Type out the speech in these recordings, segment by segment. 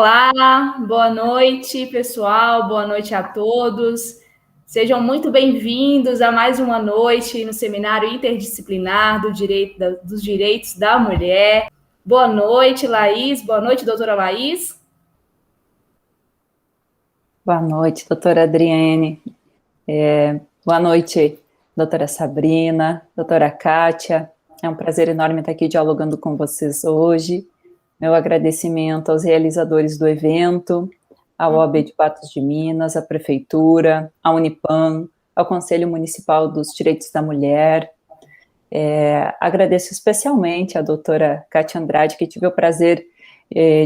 Olá, boa noite, pessoal, boa noite a todos. Sejam muito bem-vindos a mais uma noite no Seminário Interdisciplinar dos Direitos da Mulher. Boa noite, Laís. Boa noite, doutora Laís. Boa noite, doutora Adriane. Boa noite, doutora Sabrina, doutora Kátia. É um prazer enorme estar aqui dialogando com vocês hoje. Meu agradecimento aos realizadores do evento, ao OAB de Patos de Minas, à Prefeitura, à Unipam, ao Conselho Municipal dos Direitos da Mulher. Agradeço especialmente à doutora Kátia Andrade, que tive o prazer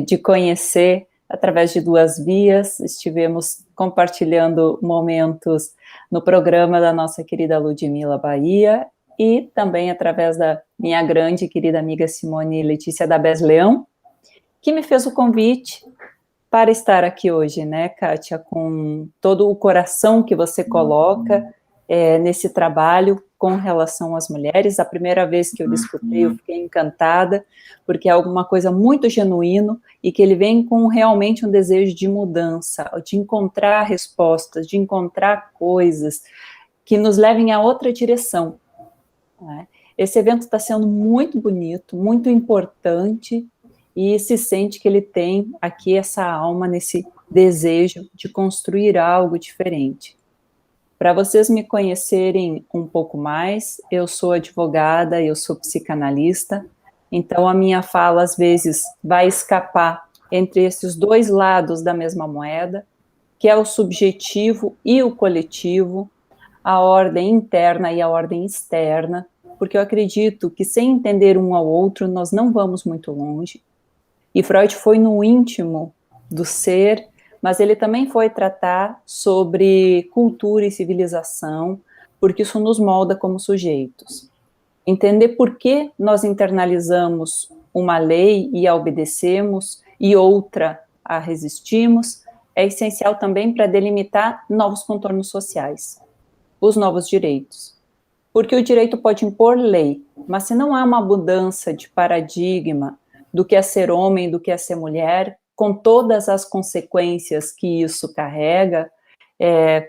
de conhecer através de duas vias. Estivemos compartilhando momentos no programa da nossa querida Ludmila Bahia e também através da minha grande e querida amiga Simone Letícia da Bes Leão, que me fez o convite para estar aqui hoje, né, Kátia, com todo o coração que você coloca nesse trabalho com relação às mulheres. A primeira vez que eu escutei, eu fiquei encantada, porque é alguma coisa muito genuíno e que ele vem com realmente um desejo de mudança, de encontrar respostas, de encontrar coisas que nos levem a outra direção, né? Esse evento está sendo muito bonito, muito importante, e se sente que ele tem aqui essa alma nesse desejo de construir algo diferente. Para vocês me conhecerem um pouco mais, eu sou advogada, eu sou psicanalista, então a minha fala às vezes vai escapar entre esses dois lados da mesma moeda, que é o subjetivo e o coletivo, a ordem interna e a ordem externa, porque eu acredito que sem entender um ao outro nós não vamos muito longe. E Freud foi no íntimo do ser, mas ele também foi tratar sobre cultura e civilização, porque isso nos molda como sujeitos. Entender por que nós internalizamos uma lei e a obedecemos, e outra a resistimos, é essencial também para delimitar novos contornos sociais, os novos direitos. Porque o direito pode impor lei, mas se não há uma mudança de paradigma do que é ser homem, do que é ser mulher, com todas as consequências que isso carrega,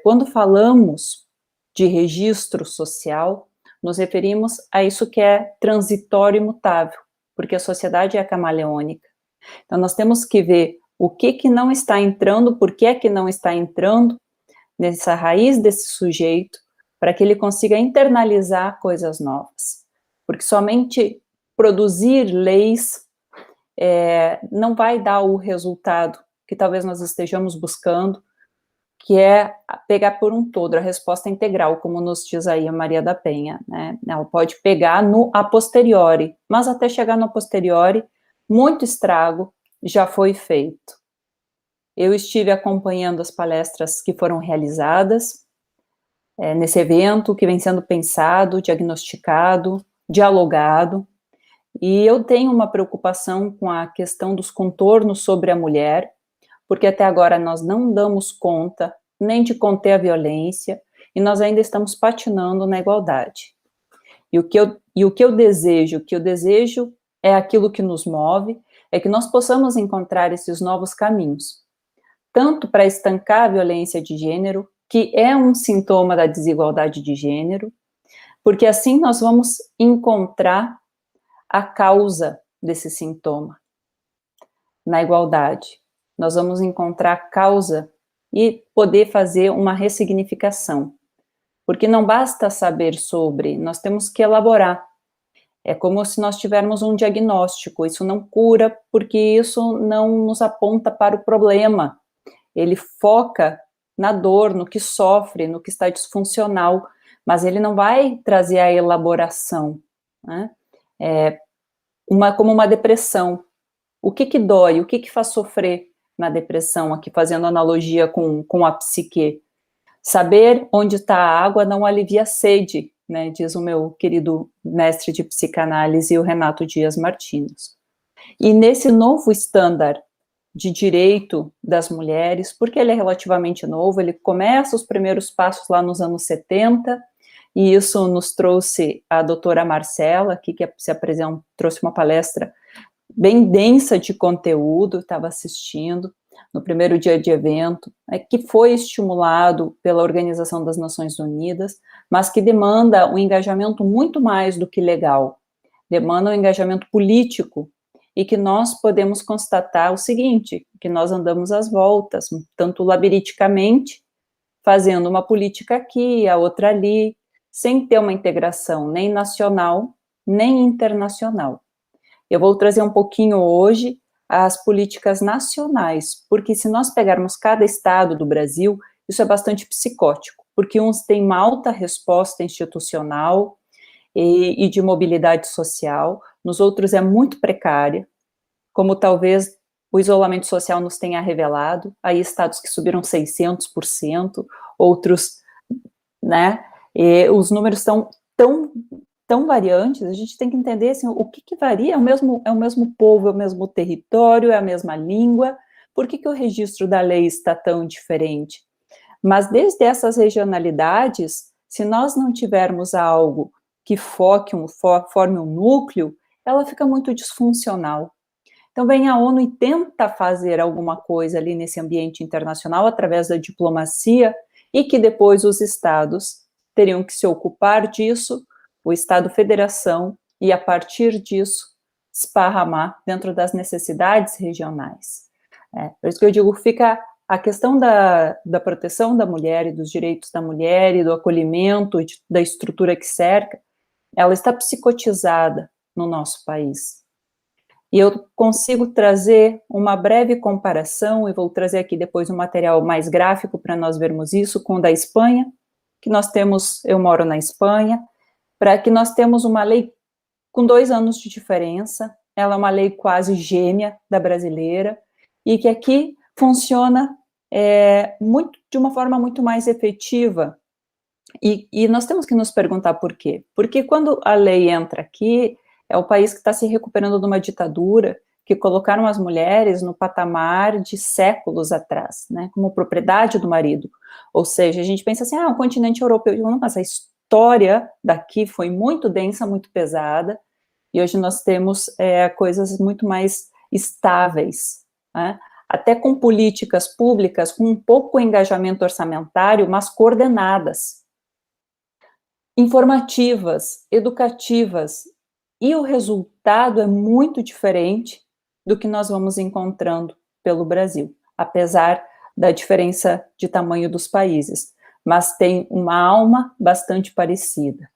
quando falamos de registro social, nos referimos a isso que é transitório e mutável, porque a sociedade é camaleônica. Então, nós temos que ver o que não está entrando, por que é que não está entrando nessa raiz desse sujeito, para que ele consiga internalizar coisas novas. Porque somente produzir leis não vai dar o resultado que talvez nós estejamos buscando, que é pegar por um todo, a resposta integral, como nos diz aí a Maria da Penha, né? Ela pode pegar no a posteriori, mas até chegar no a posteriori, muito estrago já foi feito. Eu estive acompanhando as palestras que foram realizadas nesse evento, que vem sendo pensado, diagnosticado, dialogado, e eu tenho uma preocupação com a questão dos contornos sobre a mulher, porque até agora nós não damos conta nem de conter a violência, e nós ainda estamos patinando na igualdade. E o que eu desejo é aquilo que nos move, é que nós possamos encontrar esses novos caminhos, tanto para estancar a violência de gênero, que é um sintoma da desigualdade de gênero, porque assim nós vamos encontrar a causa desse sintoma. Na igualdade, nós vamos encontrar a causa e poder fazer uma ressignificação. Porque não basta saber sobre, nós temos que elaborar. É como se nós tivermos um diagnóstico, isso não cura, porque isso não nos aponta para o problema. Ele foca na dor, no que sofre, no que está disfuncional, mas ele não vai trazer a elaboração, né? Como uma depressão. O que dói, o que faz sofrer na depressão, aqui fazendo analogia com a psique? Saber onde está a água não alivia a sede, né, diz o meu querido mestre de psicanálise, o Renato Dias Martins. E nesse novo estándar de direito das mulheres, porque ele é relativamente novo, ele começa os primeiros passos lá nos anos 70, e isso nos trouxe a doutora Marcela, aqui, que se apresentou, trouxe uma palestra bem densa de conteúdo, estava assistindo no primeiro dia de evento, que foi estimulado pela Organização das Nações Unidas, mas que demanda um engajamento muito mais do que legal, demanda um engajamento político, e que nós podemos constatar o seguinte, que nós andamos às voltas, tanto labirinticamente, fazendo uma política aqui, a outra ali, sem ter uma integração nem nacional, nem internacional. Eu vou trazer um pouquinho hoje as políticas nacionais, porque se nós pegarmos cada estado do Brasil, isso é bastante psicótico, porque uns têm uma alta resposta institucional e de mobilidade social, nos outros é muito precária, como talvez o isolamento social nos tenha revelado, aí estados que subiram 600%, outros, né, e os números são tão variantes, a gente tem que entender assim, o que varia, é o mesmo povo, é o mesmo território, é a mesma língua, por que o registro da lei está tão diferente? Mas desde essas regionalidades, se nós não tivermos algo que forme um núcleo, ela fica muito disfuncional. Então vem a ONU e tenta fazer alguma coisa ali nesse ambiente internacional através da diplomacia e que depois os estados teriam que se ocupar disso, o Estado-federação, e a partir disso esparramar dentro das necessidades regionais. Por isso que eu digo, fica a questão da proteção da mulher e dos direitos da mulher e do acolhimento da estrutura que cerca, ela está psicotizada no nosso país. E eu consigo trazer uma breve comparação, e vou trazer aqui depois um material mais gráfico para nós vermos isso, com o da Espanha, que nós temos, eu moro na Espanha, para que nós temos uma lei com 2 anos de diferença, ela é uma lei quase gêmea da brasileira, e que aqui funciona de uma forma muito mais efetiva, e nós temos que nos perguntar por quê. Porque quando a lei entra aqui, é o país que está se recuperando de uma ditadura, que colocaram as mulheres no patamar de séculos atrás, né, como propriedade do marido. Ou seja, a gente pensa assim, o continente europeu, não, mas a história daqui foi muito densa, muito pesada, e hoje nós temos coisas muito mais estáveis, né, até com políticas públicas, com um pouco engajamento orçamentário, mas coordenadas, informativas, educativas, e o resultado é muito diferente do que nós vamos encontrando pelo Brasil, apesar da diferença de tamanho dos países, mas tem uma alma bastante parecida.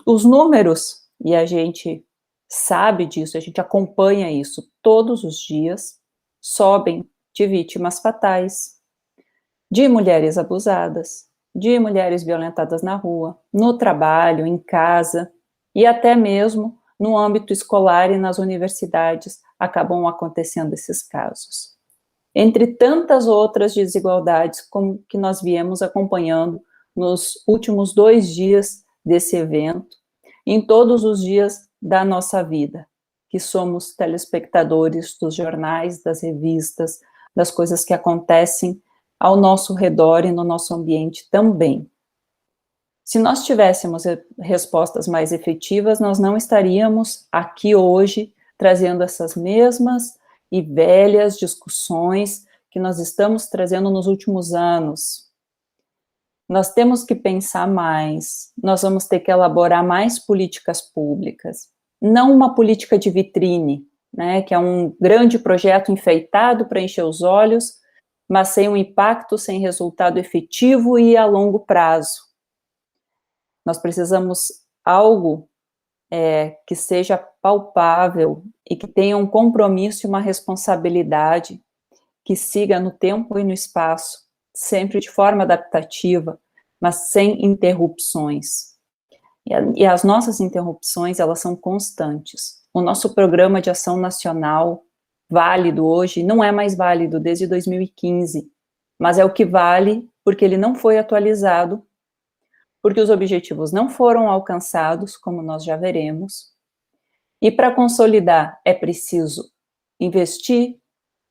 Os números, e a gente sabe disso, a gente acompanha isso todos os dias, sobem de vítimas fatais, de mulheres abusadas, de mulheres violentadas na rua, no trabalho, em casa, e até mesmo no âmbito escolar e nas universidades acabam acontecendo esses casos. Entre tantas outras desigualdades como que nós viemos acompanhando nos últimos 2 dias desse evento, em todos os dias da nossa vida, que somos telespectadores dos jornais, das revistas, das coisas que acontecem ao nosso redor e no nosso ambiente também. Se nós tivéssemos respostas mais efetivas, nós não estaríamos aqui hoje trazendo essas mesmas e velhas discussões que nós estamos trazendo nos últimos anos. Nós temos que pensar mais, nós vamos ter que elaborar mais políticas públicas, não uma política de vitrine, né, que é um grande projeto enfeitado para encher os olhos, mas sem um impacto, sem resultado efetivo e a longo prazo. Nós precisamos algo que seja palpável e que tenha um compromisso e uma responsabilidade que siga no tempo e no espaço, sempre de forma adaptativa, mas sem interrupções. E as nossas interrupções, elas são constantes. O nosso programa de ação nacional, válido hoje, não é mais válido desde 2015, mas é o que vale porque ele não foi atualizado, porque os objetivos não foram alcançados, como nós já veremos, e para consolidar é preciso investir,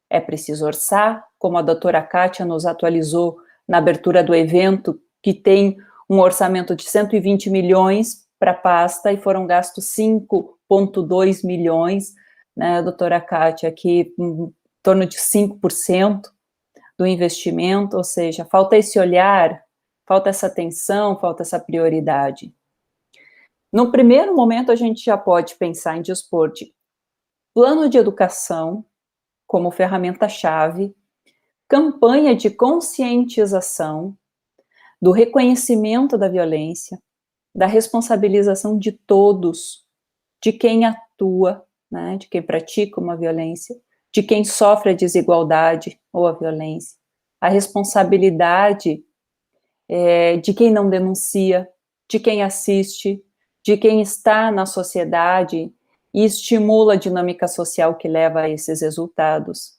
é preciso orçar, como a doutora Kátia nos atualizou na abertura do evento, que tem um orçamento de 120 milhões para a pasta e foram gastos 5 4,2 milhões, né, doutora Kátia, aqui em torno de 5% do investimento, ou seja, falta esse olhar, falta essa atenção, falta essa prioridade. No primeiro momento, a gente já pode pensar em dispor de plano de educação como ferramenta-chave, campanha de conscientização, do reconhecimento da violência, da responsabilização de todos, de quem atua, né, de quem pratica uma violência, de quem sofre a desigualdade ou a violência, a responsabilidade de quem não denuncia, de quem assiste, de quem está na sociedade e estimula a dinâmica social que leva a esses resultados.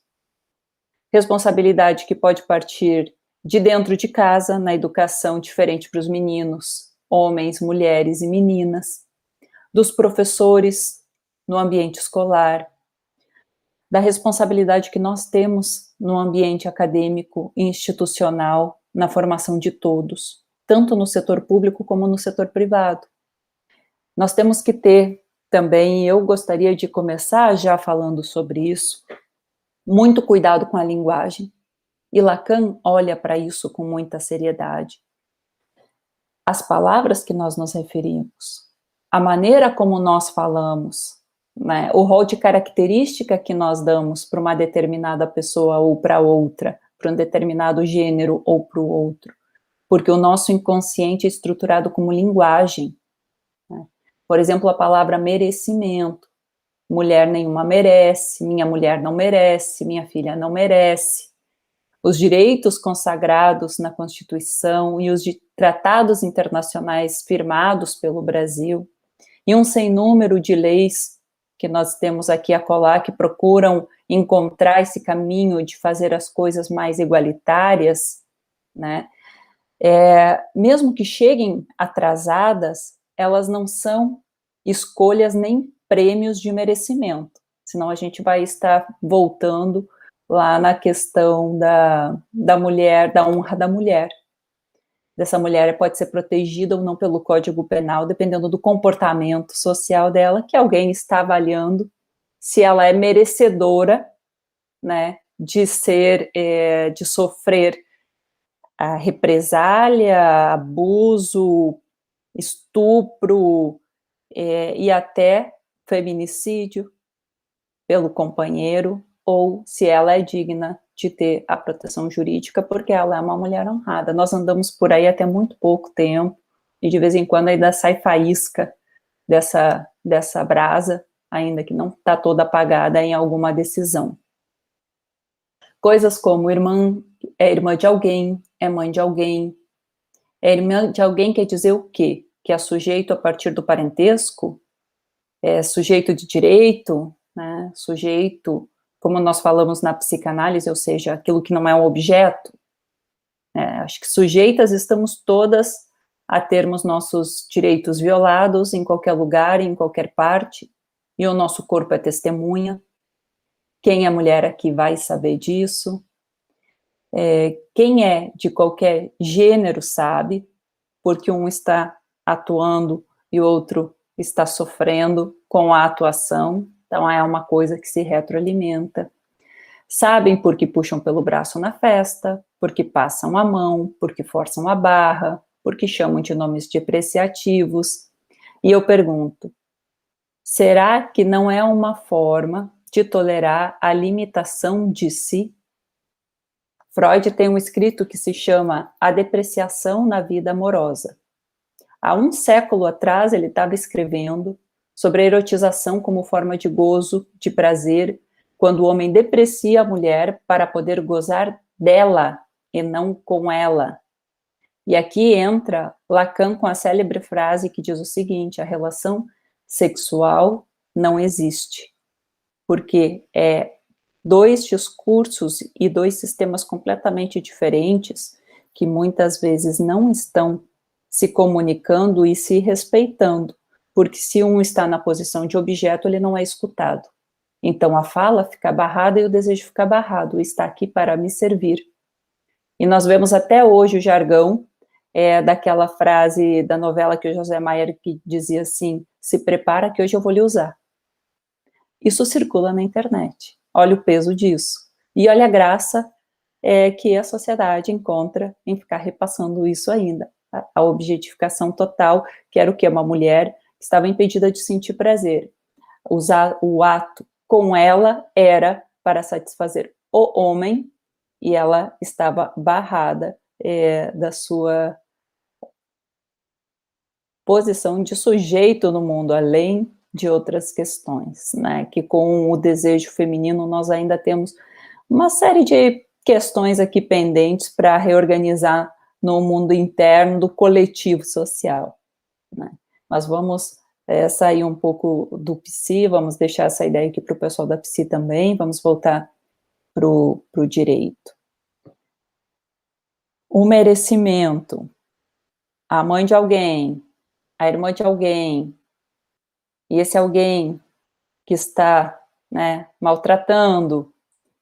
Responsabilidade que pode partir de dentro de casa, na educação diferente para os meninos, homens, mulheres e meninas, dos professores no ambiente escolar, da responsabilidade que nós temos no ambiente acadêmico e institucional, na formação de todos, tanto no setor público como no setor privado. Nós temos que ter também, e eu gostaria de começar já falando sobre isso, muito cuidado com a linguagem. E Lacan olha para isso com muita seriedade. As palavras que nós nos referimos, a maneira como nós falamos, né, o rol de característica que nós damos para uma determinada pessoa ou para outra, para um determinado gênero ou para o outro, porque o nosso inconsciente é estruturado como linguagem. Né? Por exemplo, a palavra merecimento. Mulher nenhuma merece, minha mulher não merece, minha filha não merece. Os direitos consagrados na Constituição e os tratados internacionais firmados pelo Brasil, e um sem número de leis que nós temos aqui a colar, que procuram encontrar esse caminho de fazer as coisas mais igualitárias, né? Mesmo que cheguem atrasadas, elas não são escolhas nem prêmios de merecimento, senão a gente vai estar voltando lá na questão da mulher, da honra da mulher. Dessa mulher pode ser protegida ou não pelo Código Penal, dependendo do comportamento social dela, que alguém está avaliando se ela é merecedora, né, de sofrer a represália, abuso, estupro e até feminicídio pelo companheiro, ou se ela é digna de ter a proteção jurídica, porque ela é uma mulher honrada. Nós andamos por aí até muito pouco tempo, e de vez em quando ainda sai faísca dessa brasa, ainda que não está toda apagada em alguma decisão. Coisas como é irmã de alguém, é mãe de alguém. É irmã de alguém quer dizer o quê? Que é sujeito a partir do parentesco? É sujeito de direito, né? Sujeito, como nós falamos na psicanálise, ou seja, aquilo que não é um objeto. Acho que sujeitas estamos todas a termos nossos direitos violados em qualquer lugar, em qualquer parte, e o nosso corpo é testemunha. Quem é mulher aqui vai saber disso. Quem é de qualquer gênero sabe, porque um está atuando e o outro está sofrendo com a atuação, então é uma coisa que se retroalimenta. Sabem porque puxam pelo braço na festa, porque passam a mão, porque forçam a barra, porque chamam de nomes depreciativos. E eu pergunto, será que não é uma forma de tolerar a limitação de si? Freud tem um escrito que se chama A Depreciação na Vida Amorosa. Há um século atrás, ele estava escrevendo sobre a erotização como forma de gozo, de prazer, quando o homem deprecia a mulher para poder gozar dela e não com ela. E aqui entra Lacan com a célebre frase que diz o seguinte: a relação sexual não existe, porque é dois discursos e dois sistemas completamente diferentes que muitas vezes não estão se comunicando e se respeitando, porque se um está na posição de objeto, ele não é escutado. Então a fala fica barrada e o desejo fica barrado, está aqui para me servir. E nós vemos até hoje o jargão daquela frase da novela que o José Maier que dizia assim, se prepara que hoje eu vou lhe usar. Isso circula na internet. Olha o peso disso. E olha a graça que a sociedade encontra em ficar repassando isso ainda. A objetificação total, que era o quê? Uma mulher que estava impedida de sentir prazer. O ato com ela era para satisfazer o homem e ela estava barrada da sua posição de sujeito no mundo, além de outras questões, né? Que com o desejo feminino nós ainda temos uma série de questões aqui pendentes para reorganizar no mundo interno do coletivo social, né? Mas vamos sair um pouco do psi, vamos deixar essa ideia aqui para o pessoal da psi também, vamos voltar para o direito. O merecimento, a mãe de alguém, a irmã de alguém, e esse alguém que está, né, maltratando,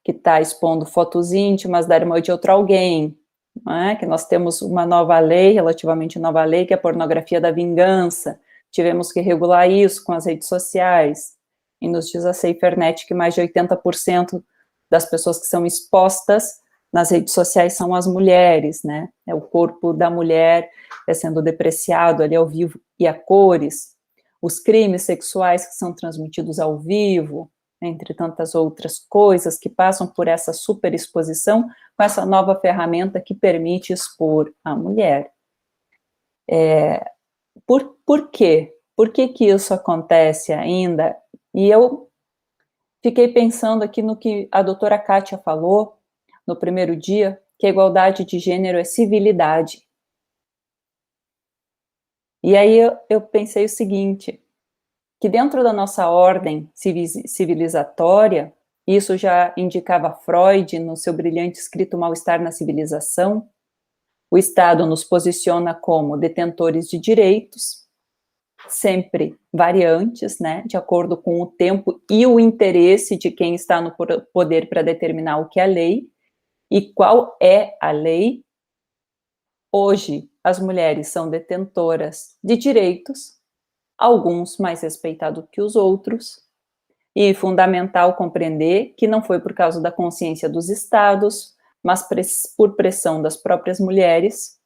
que está expondo fotos íntimas da irmã de outro alguém, né, que nós temos uma nova lei, relativamente nova lei, que é a pornografia da vingança, tivemos que regular isso com as redes sociais, e nos diz a SaferNet que mais de 80% das pessoas que são expostas nas redes sociais são as mulheres, né, o corpo da mulher sendo depreciado ali ao vivo e a cores, os crimes sexuais que são transmitidos ao vivo, entre tantas outras coisas que passam por essa superexposição com essa nova ferramenta que permite expor a mulher. Por quê? Por que que isso acontece ainda? E eu fiquei pensando aqui no que a doutora Kátia falou no primeiro dia, que a igualdade de gênero é civilidade. E aí eu pensei o seguinte, que dentro da nossa ordem civilizatória, isso já indicava Freud no seu brilhante escrito Mal-Estar na Civilização, o Estado nos posiciona como detentores de direitos, sempre variantes, né, de acordo com o tempo e o interesse de quem está no poder para determinar o que é a lei, e qual é a lei. Hoje, as mulheres são detentoras de direitos, alguns mais respeitados que os outros, e é fundamental compreender que não foi por causa da consciência dos estados, mas por pressão das próprias mulheres,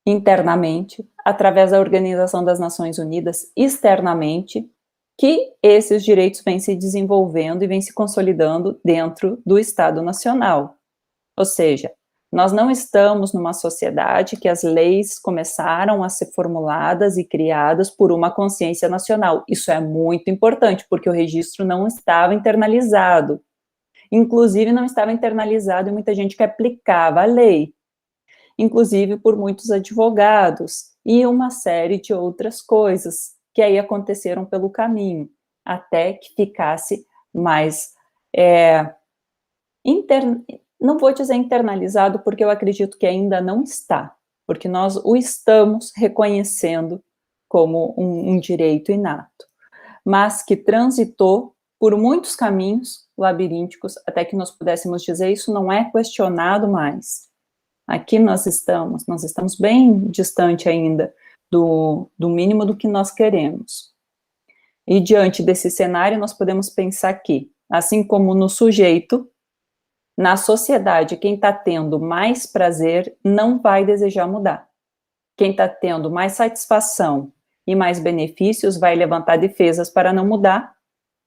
internamente, através da Organização das Nações Unidas, externamente, que esses direitos vêm se desenvolvendo e vêm se consolidando dentro do Estado Nacional. Ou seja, nós não estamos numa sociedade que as leis começaram a ser formuladas e criadas por uma consciência nacional. Isso é muito importante, porque o registro não estava internalizado. Inclusive, não estava internalizado em muita gente que aplicava a lei. Inclusive por muitos advogados e uma série de outras coisas que aí aconteceram pelo caminho, até que ficasse mais não vou dizer internalizado, porque eu acredito que ainda não está, porque nós o estamos reconhecendo como um direito inato, mas que transitou por muitos caminhos labirínticos, até que nós pudéssemos dizer, isso não é questionado mais. Aqui nós estamos bem distante ainda do mínimo do que nós queremos. E diante desse cenário, nós podemos pensar que, assim como no sujeito, na sociedade, quem está tendo mais prazer não vai desejar mudar. Quem está tendo mais satisfação e mais benefícios vai levantar defesas para não mudar,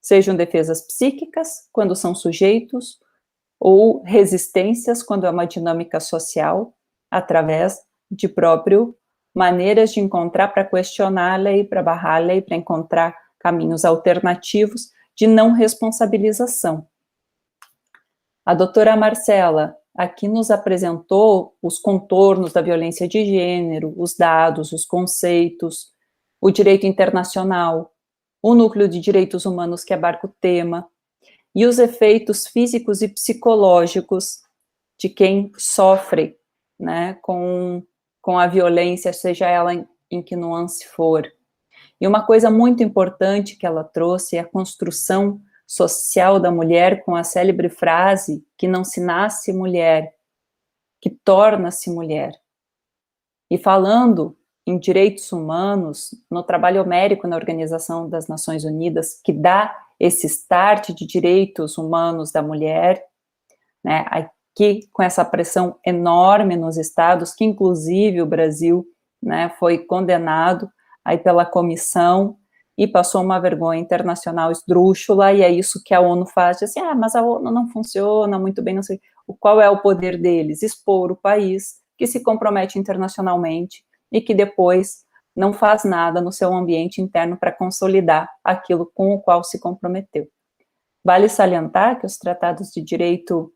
sejam defesas psíquicas, quando são sujeitos, ou resistências, quando é uma dinâmica social, através de próprio maneiras de encontrar para questionar a lei, para barrar a lei, para encontrar caminhos alternativos de não responsabilização. A doutora Marcela aqui nos apresentou os contornos da violência de gênero, os dados, os conceitos, o direito internacional, o núcleo de direitos humanos que abarca o tema, e os efeitos físicos e psicológicos de quem sofre, né, com a violência, seja ela em que nuance for. E uma coisa muito importante que ela trouxe é a construção social da mulher com a célebre frase que não se nasce mulher, que torna-se mulher. E falando em direitos humanos, no trabalho homérico na Organização das Nações Unidas, que dá esse start de direitos humanos da mulher, né, aqui com essa pressão enorme nos estados, que inclusive o Brasil, né, foi condenado aí pela comissão e passou uma vergonha internacional esdrúxula, e é isso que a ONU faz, assim, mas a ONU não funciona muito bem, não sei, qual é o poder deles? Expor o país que se compromete internacionalmente e que depois não faz nada no seu ambiente interno para consolidar aquilo com o qual se comprometeu. Vale salientar que os tratados de direito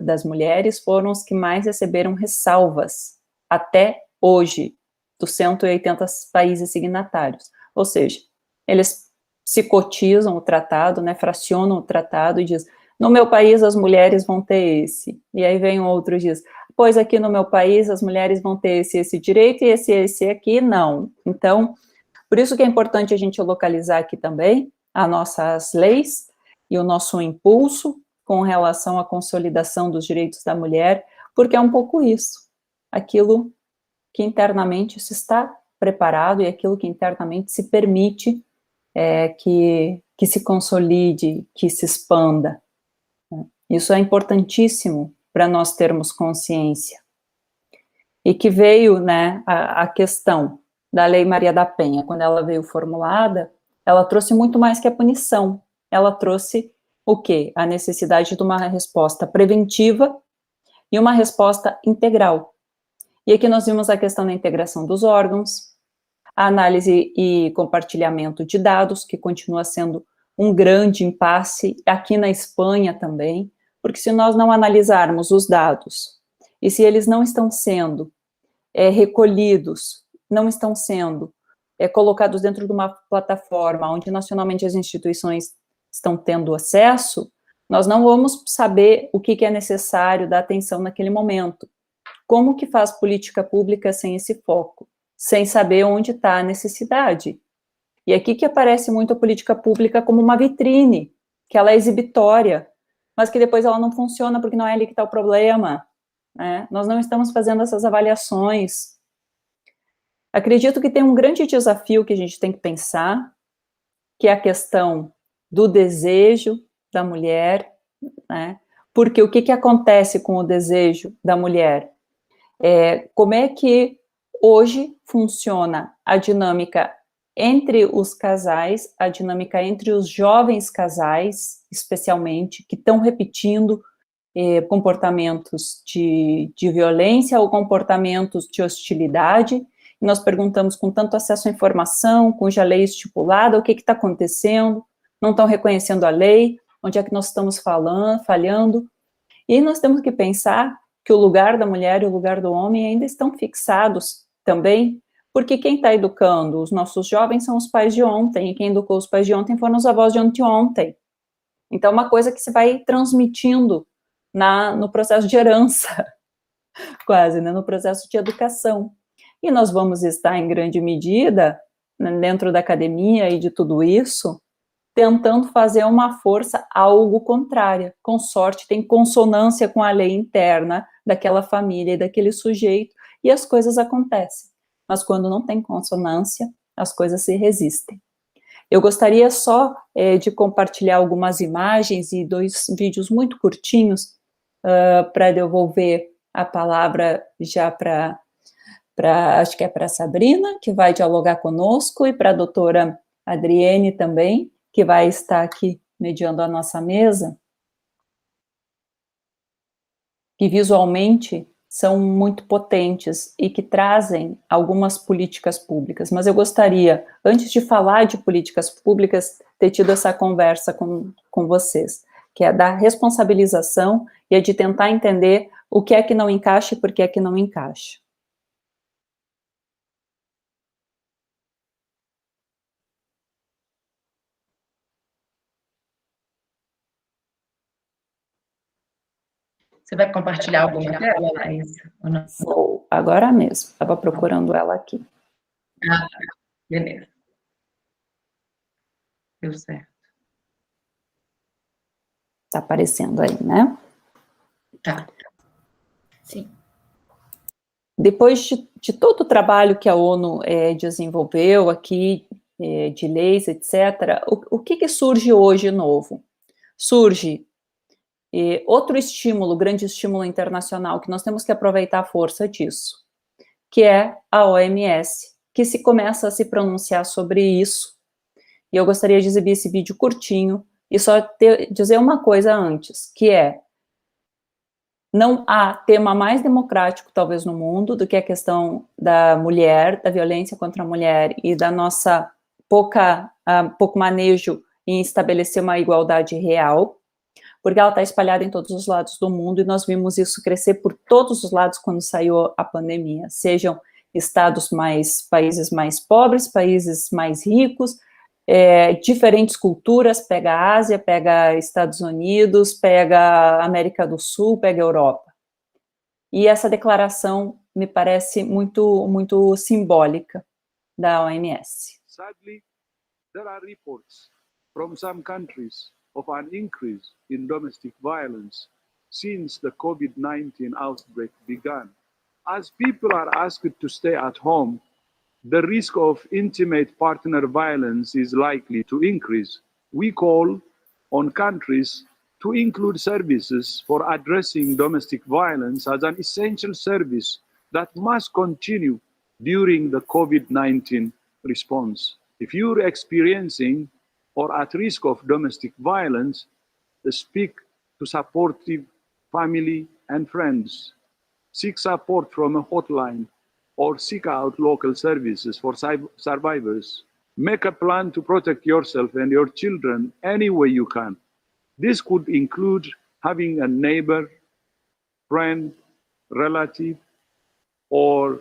das mulheres foram os que mais receberam ressalvas até hoje, dos 180 países signatários. Ou seja, eles se cotizam o tratado, né, fracionam o tratado e diz, no meu país as mulheres vão ter esse. E aí vem outro e diz, pois aqui no meu país as mulheres vão ter esse direito e esse aqui não. Então, por isso que é importante a gente localizar aqui também as nossas leis e o nosso impulso com relação à consolidação dos direitos da mulher, porque é um pouco isso, aquilo que internamente se está preparado e aquilo que internamente se permite que se consolide, que se expanda. Isso é importantíssimo para nós termos consciência. E que veio, né, a questão da Lei Maria da Penha, quando ela veio formulada, ela trouxe muito mais que a punição. Ela trouxe o quê? A necessidade de uma resposta preventiva e uma resposta integral. E aqui nós vimos a questão da integração dos órgãos, a análise e compartilhamento de dados, que continua sendo um grande impasse, aqui na Espanha também, porque se nós não analisarmos os dados, e se eles não estão sendo recolhidos, não estão sendo colocados dentro de uma plataforma onde nacionalmente as instituições estão tendo acesso, nós não vamos saber o que é necessário dar atenção naquele momento. Como que faz política pública sem esse foco? Sem saber onde está a necessidade. E aqui que aparece muito a política pública como uma vitrine, que ela é exibitória, mas que depois ela não funciona porque não é ali que está o problema. Né? Nós não estamos fazendo essas avaliações. Acredito que tem um grande desafio que a gente tem que pensar, que é a questão do desejo da mulher, né? Porque o que acontece com o desejo da mulher? Como é que hoje funciona a dinâmica entre os casais, a dinâmica entre os jovens casais, especialmente, que estão repetindo comportamentos de violência ou comportamentos de hostilidade. E nós perguntamos com tanto acesso à informação, cuja lei estipulada, o que está acontecendo, não estão reconhecendo a lei, onde é que nós estamos falhando. E nós temos que pensar que o lugar da mulher e o lugar do homem ainda estão fixados também, porque quem está educando os nossos jovens são os pais de ontem, e quem educou os pais de ontem foram os avós de anteontem. Então, é uma coisa que se vai transmitindo no processo de herança, quase, né, no processo de educação. E nós vamos estar, em grande medida, dentro da academia e de tudo isso, tentando fazer uma força algo contrária, com sorte, tem consonância com a lei interna daquela família e daquele sujeito, e as coisas acontecem. Mas quando não tem consonância, as coisas se resistem. Eu gostaria só de compartilhar algumas imagens e 2 vídeos muito curtinhos para devolver a palavra já para acho que é para a Sabrina, que vai dialogar conosco, e para a doutora Adriene também, que vai estar aqui mediando a nossa mesa, que visualmente são muito potentes e que trazem algumas políticas públicas. Mas eu gostaria, antes de falar de políticas públicas, ter tido essa conversa com vocês, que é da responsabilização e é de tentar entender o que é que não encaixa e por que é que não encaixa. Você vai compartilhar alguma tela, Laís? Vou, agora mesmo. Estava procurando ela aqui. Ah, beleza. Deu certo. Está aparecendo aí, né? Tá. Sim. depois de todo o trabalho que a ONU desenvolveu aqui, de leis, etc., o que surge hoje novo? Surge outro estímulo, grande estímulo internacional, que nós temos que aproveitar a força disso, que é a OMS, que se começa a se pronunciar sobre isso. E eu gostaria de exibir esse vídeo curtinho e só dizer uma coisa antes, que não há tema mais democrático, talvez, no mundo, do que a questão da mulher, da violência contra a mulher e da nossa pouco manejo em estabelecer uma igualdade real, porque ela está espalhada em todos os lados do mundo, e nós vimos isso crescer por todos os lados quando saiu a pandemia, sejam países mais pobres, países mais ricos, diferentes culturas, pega a Ásia, pega Estados Unidos, pega América do Sul, pega Europa. E essa declaração me parece muito, muito simbólica da OMS. Sadly, there are reports from some countries of an increase in domestic violence since the COVID-19 outbreak began. As people are asked to stay at home, the risk of intimate partner violence is likely to increase. We call on countries to include services for addressing domestic violence as an essential service that must continue during the COVID-19 response. If you're experiencing or at risk of domestic violence, speak to supportive family and friends. Seek support from a hotline or seek out local services for survivors. Make a plan to protect yourself and your children any way you can. This could include having a neighbor, friend, relative, or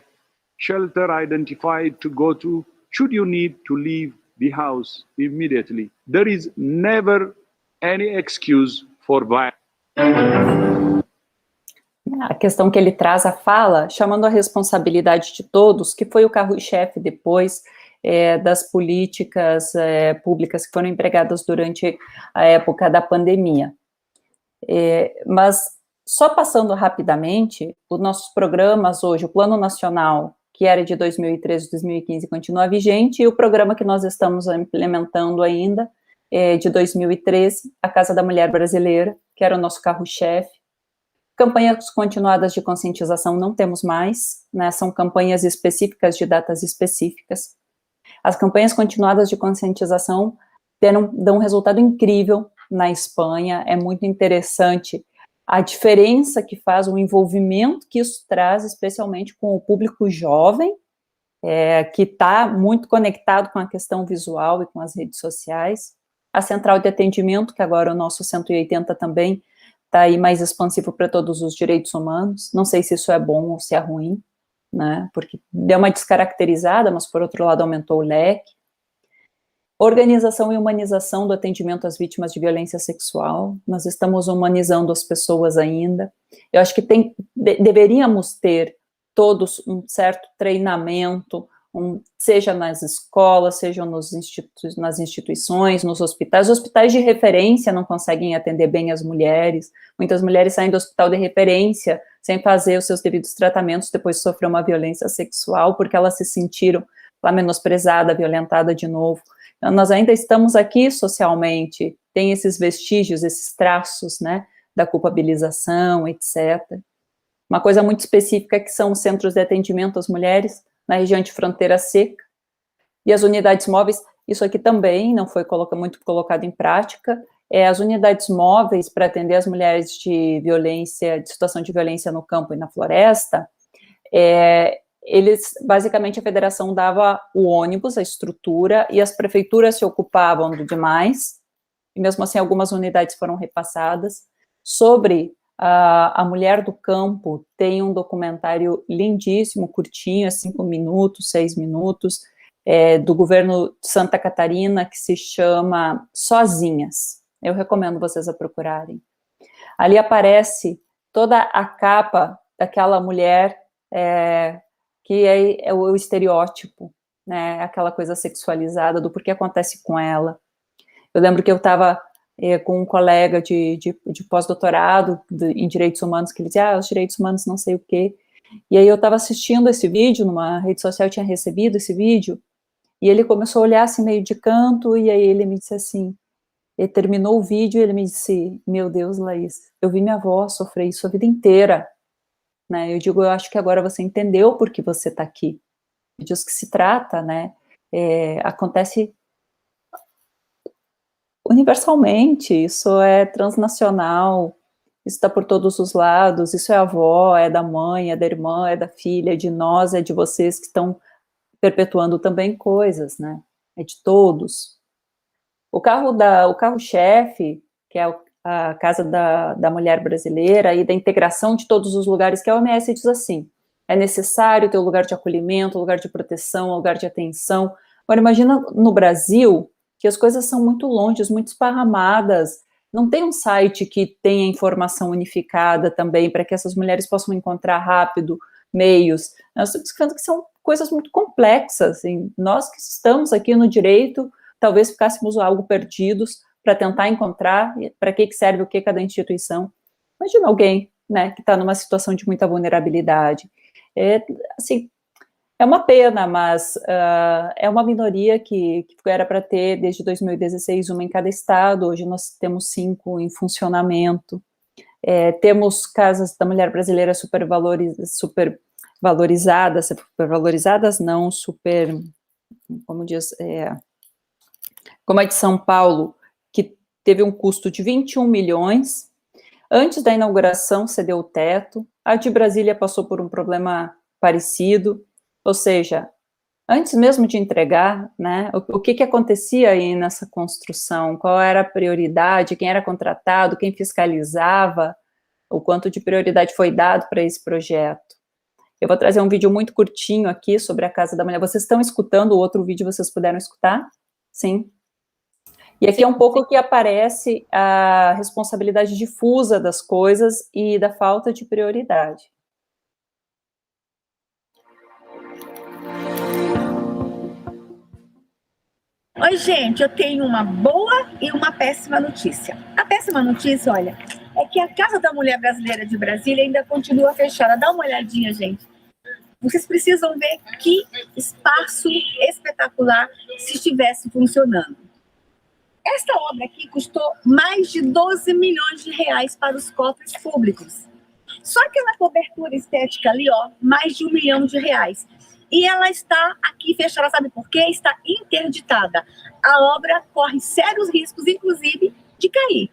shelter identified to go to should you need to leave the house immediately. There is never any excuse for violence. A questão que ele traz à fala, chamando a responsabilidade de todos, que foi o carro-chefe depois das políticas públicas que foram empregadas durante a época da pandemia. Mas, só passando rapidamente, os nossos programas hoje, o Plano Nacional, que era de 2013 e 2015, continua vigente, e o programa que nós estamos implementando ainda, de 2013, a Casa da Mulher Brasileira, que era o nosso carro-chefe. Campanhas continuadas de conscientização não temos mais, né, são campanhas específicas de datas específicas. As campanhas continuadas de conscientização dão um resultado incrível na Espanha, é muito interessante a diferença que faz, o envolvimento que isso traz, especialmente com o público jovem, que está muito conectado com a questão visual e com as redes sociais. A central de atendimento, que agora o nosso 180 também está aí mais expansivo para todos os direitos humanos. Não sei se isso é bom ou se é ruim, né, porque deu uma descaracterizada, mas por outro lado aumentou o leque. Organização e humanização do atendimento às vítimas de violência sexual. Nós estamos humanizando as pessoas ainda. Eu acho que deveríamos ter todos um certo treinamento, seja nas escolas, seja nas instituições, nos hospitais. Os hospitais de referência não conseguem atender bem as mulheres. Muitas mulheres saem do hospital de referência sem fazer os seus devidos tratamentos depois de sofrer uma violência sexual, porque elas se sentiram lá menosprezada, violentada de novo. Então, nós ainda estamos aqui socialmente, tem esses vestígios, esses traços, né, da culpabilização, etc. Uma coisa muito específica que são os centros de atendimento às mulheres na região de fronteira seca, e as unidades móveis, isso aqui também não foi muito colocado em prática, as unidades móveis para atender as mulheres de situação de violência no campo e na floresta, basicamente a federação dava o ônibus, a estrutura, e as prefeituras se ocupavam do demais, e mesmo assim algumas unidades foram repassadas. Sobre a mulher do campo, tem um documentário lindíssimo, curtinho, 5 minutos, 6 minutos, do governo de Santa Catarina, que se chama Sozinhas. Eu recomendo vocês a procurarem. Ali aparece toda a capa daquela mulher que é o estereótipo, né, aquela coisa sexualizada do porquê acontece com ela. Eu lembro que eu estava com um colega de pós-doutorado em direitos humanos, que ele dizia, os direitos humanos não sei o quê, E aí eu estava assistindo esse vídeo, numa rede social tinha recebido esse vídeo, e ele começou a olhar assim meio de canto, e aí ele me disse assim, ele terminou o vídeo e ele me disse, meu Deus, Laís, eu vi minha avó sofrer isso a vida inteira, né? Eu digo, eu acho que agora você entendeu por que você está aqui. E disso que se trata, né? Acontece universalmente, isso é transnacional, isso está por todos os lados, isso é a avó, é da mãe, é da irmã, é da filha, é de nós, é de vocês que estão perpetuando também coisas, né? É de todos. O carro-chefe, que é a Casa da Mulher Brasileira e da integração de todos os lugares, que a OMS diz assim, é necessário ter um lugar de acolhimento, um lugar de proteção, um lugar de atenção. Agora, imagina no Brasil, que as coisas são muito longe, muito esparramadas, não tem um site que tenha informação unificada também, para que essas mulheres possam encontrar rápido meios. Nós estamos falando que são coisas muito complexas, assim. Nós que estamos aqui no direito, talvez ficássemos algo perdidos para tentar encontrar para que serve o que cada instituição. Imagina alguém, né, que está numa situação de muita vulnerabilidade. Assim, é uma pena, mas é uma minoria que era para ter, desde 2016, uma em cada estado. Hoje nós temos 5 em funcionamento. Temos casas da mulher brasileira supervalorizadas não, como diz, como a de São Paulo, que teve um custo de 21 milhões. Antes da inauguração, cedeu o teto. A de Brasília passou por um problema parecido. Ou seja, antes mesmo de entregar, né, o que acontecia aí nessa construção? Qual era a prioridade? Quem era contratado? Quem fiscalizava? O quanto de prioridade foi dado para esse projeto? Eu vou trazer um vídeo muito curtinho aqui sobre a Casa da Mulher. Vocês estão escutando o outro vídeo? Vocês puderam escutar? Sim? E aqui é um pouco que aparece a responsabilidade difusa das coisas e da falta de prioridade. Oi, gente, eu tenho uma boa e uma péssima notícia. A péssima notícia, olha, é que a Casa da Mulher Brasileira de Brasília ainda continua fechada. Dá uma olhadinha, gente. Vocês precisam ver que espaço espetacular se estivesse funcionando. Esta obra aqui custou mais de 12 milhões de reais para os cofres públicos. Só que na cobertura estética ali, ó, mais de 1 milhão de reais. E ela está aqui fechada, sabe por quê? Está interditada. A obra corre sérios riscos, inclusive, de cair.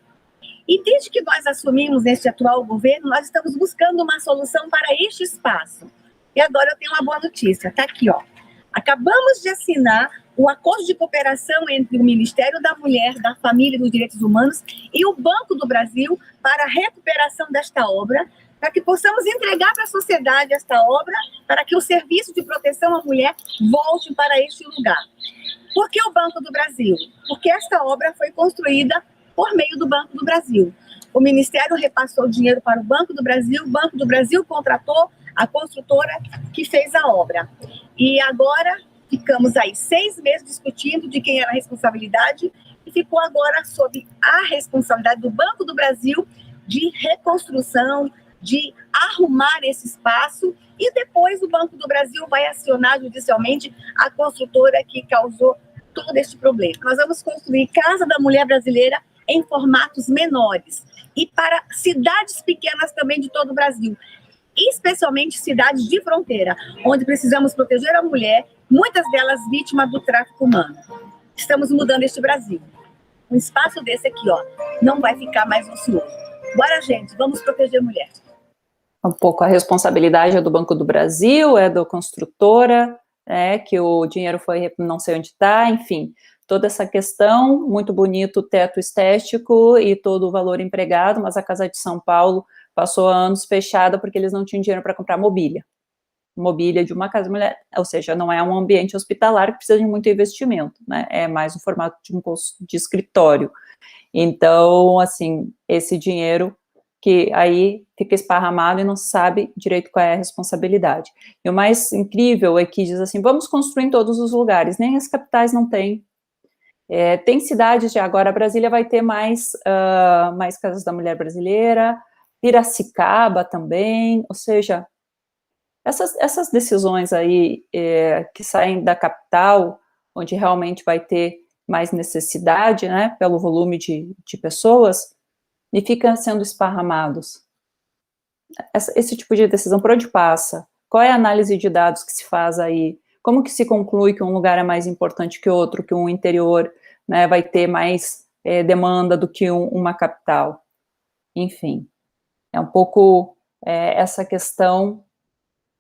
E desde que nós assumimos neste atual governo, nós estamos buscando uma solução para este espaço. E agora eu tenho uma boa notícia, está aqui, ó. Acabamos de assinar o acordo de cooperação entre o Ministério da Mulher, da Família e dos Direitos Humanos e o Banco do Brasil para a recuperação desta obra, para que possamos entregar para a sociedade esta obra, para que o serviço de proteção à mulher volte para este lugar. Por que o Banco do Brasil? Porque esta obra foi construída por meio do Banco do Brasil. O Ministério repassou dinheiro para o Banco do Brasil contratou a construtora que fez a obra. E agora ficamos aí 6 meses discutindo de quem era a responsabilidade e ficou agora sob a responsabilidade do Banco do Brasil de reconstrução, de arrumar esse espaço, e depois o Banco do Brasil vai acionar judicialmente a construtora que causou todo este problema. Nós vamos construir Casa da Mulher Brasileira em formatos menores e para cidades pequenas também de todo o Brasil, especialmente cidades de fronteira, onde precisamos proteger a mulher, muitas delas vítimas do tráfico humano. Estamos mudando este Brasil. Um espaço desse aqui, ó, não vai ficar mais ocioso. Bora, gente, vamos proteger a mulher. Um pouco a responsabilidade é do Banco do Brasil, é da construtora, que o dinheiro foi, não sei onde está, enfim, toda essa questão, muito bonito o teto estético e todo o valor empregado, mas a Casa de São Paulo passou anos fechada porque eles não tinham dinheiro para comprar mobília de uma casa de mulher, ou seja, não é um ambiente hospitalar que precisa de muito investimento, né, é mais um formato de escritório. Então, assim, esse dinheiro que aí fica esparramado e não se sabe direito qual é a responsabilidade. E o mais incrível é que diz assim, vamos construir em todos os lugares, nem as capitais não têm. Tem cidades, agora Brasília vai ter mais casas da mulher brasileira, Piracicaba também, ou seja, Essas decisões aí que saem da capital, onde realmente vai ter mais necessidade, né, pelo volume de pessoas, e ficam sendo esparramados. Esse tipo de decisão, por onde passa? Qual é a análise de dados que se faz aí? Como que se conclui que um lugar é mais importante que outro, que um interior, né, vai ter mais demanda do que uma capital? Enfim, é um pouco essa questão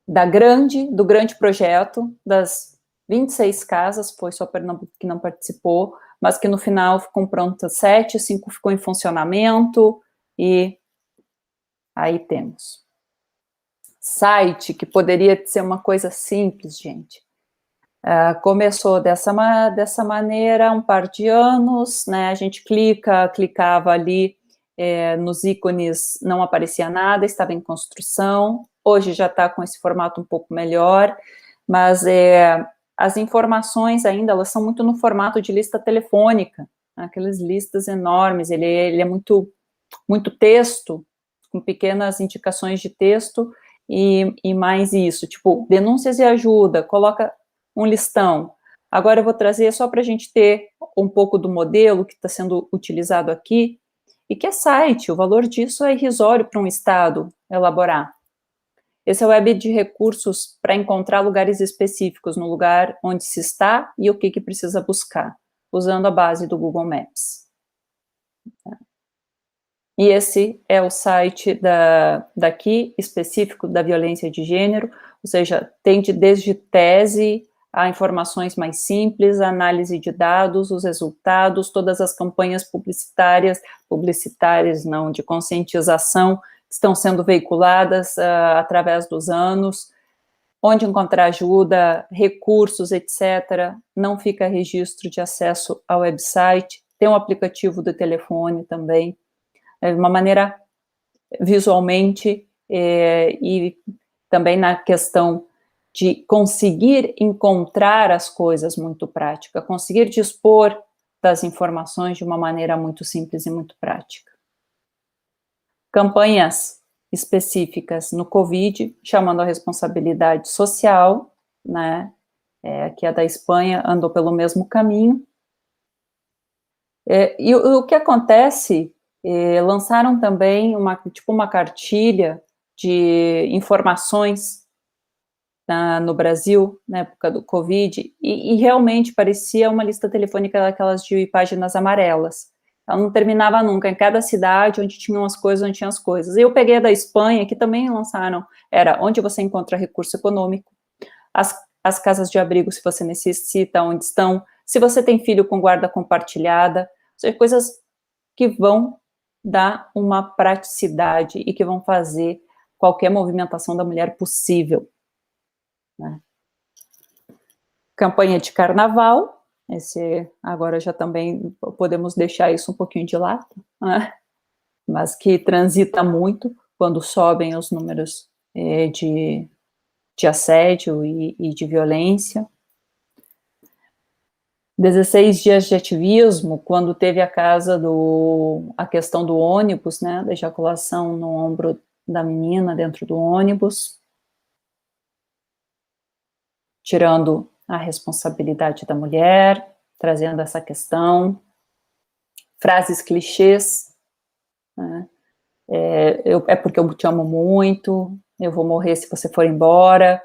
do grande projeto, das 26 casas, foi só Pernambuco que não participou, mas que no final ficam prontas 7, 5 ficou em funcionamento, e aí temos. Site, que poderia ser uma coisa simples, gente. Começou dessa maneira, um par de anos, né, a gente clicava ali nos ícones, não aparecia nada, estava em construção, hoje já está com esse formato um pouco melhor, mas as informações ainda, elas são muito no formato de lista telefônica, aquelas listas enormes, ele é muito, muito texto, com pequenas indicações de texto, e mais isso, tipo, denúncias e ajuda, coloca um listão. Agora eu vou trazer só para a gente ter um pouco do modelo que está sendo utilizado aqui, e que é site, o valor disso é irrisório para um estado elaborar. Esse é o web de recursos para encontrar lugares específicos no lugar onde se está e o que precisa buscar, usando a base do Google Maps. E esse é o site daqui, específico da violência de gênero, ou seja, tem desde tese a informações mais simples, a análise de dados, os resultados, todas as campanhas publicitárias não, de conscientização, que estão sendo veiculadas através dos anos, onde encontrar ajuda, recursos, etc. Não fica registro de acesso ao website, tem um aplicativo do telefone também, de uma maneira visualmente, e também na questão de conseguir encontrar as coisas muito prática, conseguir dispor das informações de uma maneira muito simples e muito prática. Campanhas específicas no Covid, chamando a responsabilidade social, né, que a da Espanha andou pelo mesmo caminho. E o que acontece, lançaram também uma cartilha de informações no Brasil, na época do Covid, e realmente parecia uma lista telefônica daquelas de páginas amarelas. Ela não terminava nunca, em cada cidade onde tinham as coisas, onde tinha as coisas. E eu peguei a da Espanha, que também lançaram, era onde você encontra recurso econômico, as casas de abrigo, se você necessita, onde estão, se você tem filho com guarda compartilhada, ou seja, coisas que vão dar uma praticidade e que vão fazer qualquer movimentação da mulher possível. Né? Campanha de carnaval, agora já também podemos deixar isso um pouquinho de lado, né? Mas que transita muito quando sobem os números de assédio e de violência. 16 dias de ativismo, quando teve a questão do ônibus, né, da ejaculação no ombro da menina dentro do ônibus, tirando a responsabilidade da mulher, trazendo essa questão, frases clichês, né? É porque eu te amo muito, eu vou morrer se você for embora,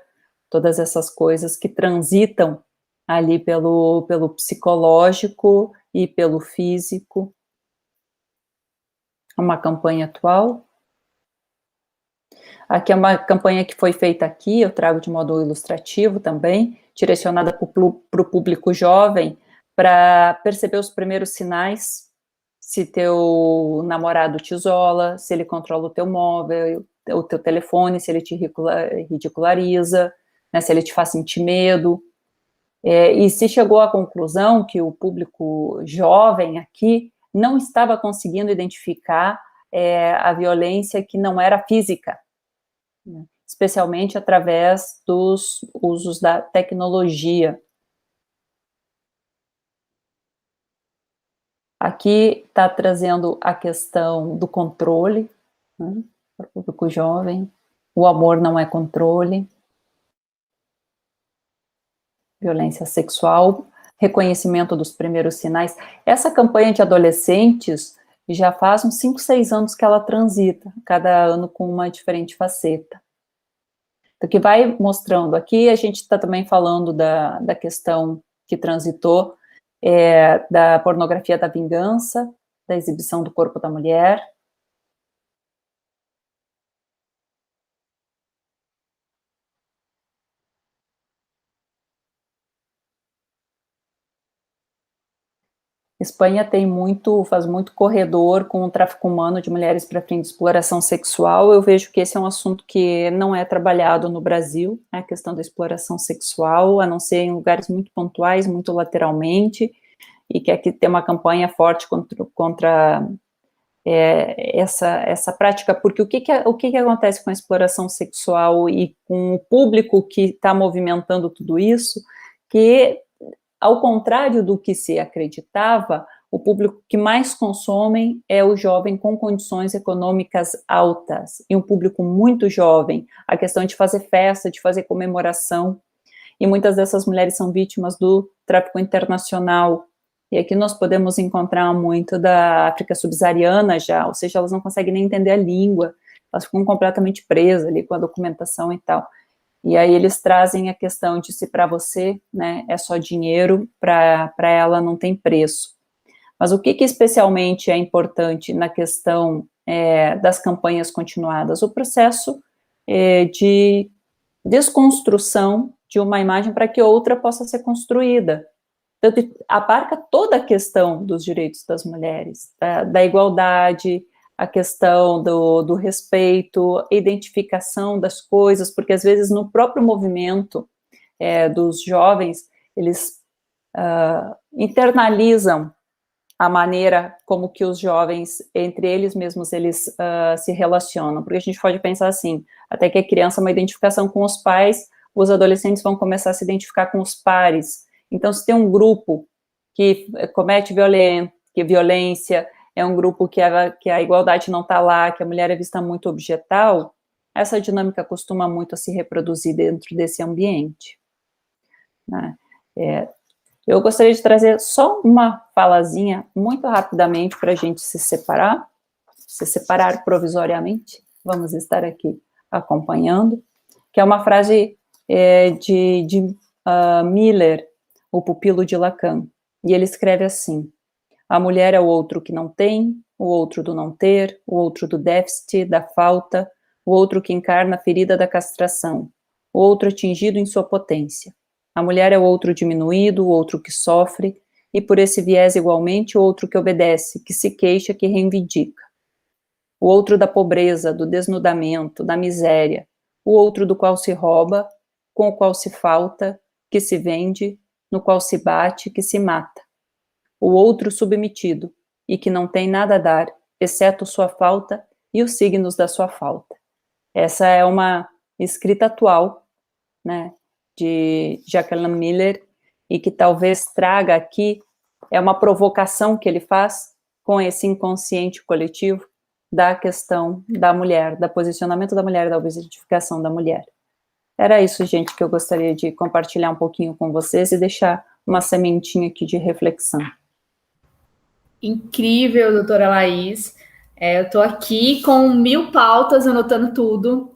todas essas coisas que transitam ali pelo psicológico e pelo físico. Uma campanha atual. Aqui é uma campanha que foi feita aqui, eu trago de modo ilustrativo também, direcionada para o público jovem, para perceber os primeiros sinais, se teu namorado te isola, se ele controla o teu móvel, o teu telefone, se ele te ridiculariza, né, se ele te faz sentir medo. E se chegou à conclusão que o público jovem aqui não estava conseguindo identificar a violência que não era física, né, especialmente através dos usos da tecnologia. Aqui está trazendo a questão do controle, né, para o público jovem. O amor não é controle. violência sexual, reconhecimento dos primeiros sinais. Essa campanha de adolescentes já faz uns 5, 6 anos que ela transita, cada ano com uma diferente faceta. Então, que vai mostrando aqui, a gente está também falando da questão que transitou, da pornografia da vingança, da exibição do corpo da mulher. Espanha faz muito corredor com o tráfico humano de mulheres para fim de exploração sexual. Eu vejo que esse é um assunto que não é trabalhado no Brasil, a questão da exploração sexual, a não ser em lugares muito pontuais, muito lateralmente, e que aqui tem uma campanha forte contra essa prática, porque o que acontece com a exploração sexual e com o público que está movimentando tudo isso, que ao contrário do que se acreditava, o público que mais consome é o jovem com condições econômicas altas, e um público muito jovem, a questão de fazer festa, de fazer comemoração, e muitas dessas mulheres são vítimas do tráfico internacional, e aqui nós podemos encontrar muito da África subsaariana já, ou seja, elas não conseguem nem entender a língua, elas ficam completamente presas ali com a documentação e tal. E aí eles trazem a questão de se para você, né, é só dinheiro, para ela não tem preço. Mas o que especialmente é importante na questão das campanhas continuadas? O processo de desconstrução de uma imagem para que outra possa ser construída. Então, abarca toda a questão dos direitos das mulheres, da igualdade, a questão do respeito, a identificação das coisas, porque às vezes no próprio movimento dos jovens, eles internalizam a maneira como que os jovens, entre eles mesmos, eles se relacionam, porque a gente pode pensar assim, até que a criança é uma identificação com os pais, os adolescentes vão começar a se identificar com os pares. Então, se tem um grupo que comete violência, é um grupo que a igualdade não está lá, que a mulher é vista muito objetal, essa dinâmica costuma muito a se reproduzir dentro desse ambiente. Né? Eu gostaria de trazer só uma falazinha, muito rapidamente, para a gente se separar provisoriamente, vamos estar aqui acompanhando, que é uma frase de Miller, o pupilo de Lacan, e ele escreve assim: a mulher é o outro que não tem, o outro do não ter, o outro do déficit, da falta, o outro que encarna a ferida da castração, o outro atingido em sua potência. A mulher é o outro diminuído, o outro que sofre, e por esse viés igualmente o outro que obedece, que se queixa, que reivindica. O outro da pobreza, do desnudamento, da miséria, o outro do qual se rouba, com o qual se falta, que se vende, no qual se bate, que se mata. O outro submetido, e que não tem nada a dar, exceto sua falta e os signos da sua falta. Essa é uma escrita atual, né, de Jacqueline Miller, e que talvez traga aqui, é uma provocação que ele faz com esse inconsciente coletivo da questão da mulher, do posicionamento da mulher, da objetificação da mulher. Era isso, gente, que eu gostaria de compartilhar um pouquinho com vocês e deixar uma sementinha aqui de reflexão. Incrível, doutora Laís. Eu estou aqui com 1000 pautas, anotando tudo,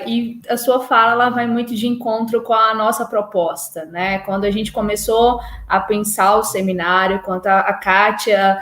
e a sua fala ela vai muito de encontro com a nossa proposta, né? Quando a gente começou a pensar o seminário, quando a Kátia,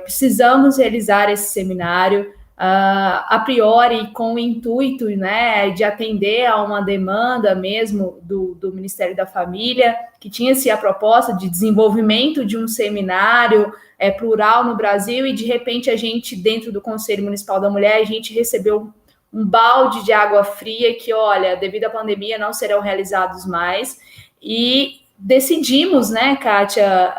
precisamos realizar esse seminário, a priori com o intuito, né, de atender a uma demanda mesmo do Ministério da Família, que tinha-se a proposta de desenvolvimento de um seminário plural no Brasil, e de repente a gente, dentro do Conselho Municipal da Mulher, a gente recebeu um balde de água fria que, olha, devido à pandemia não serão realizados mais, e decidimos, né, Kátia,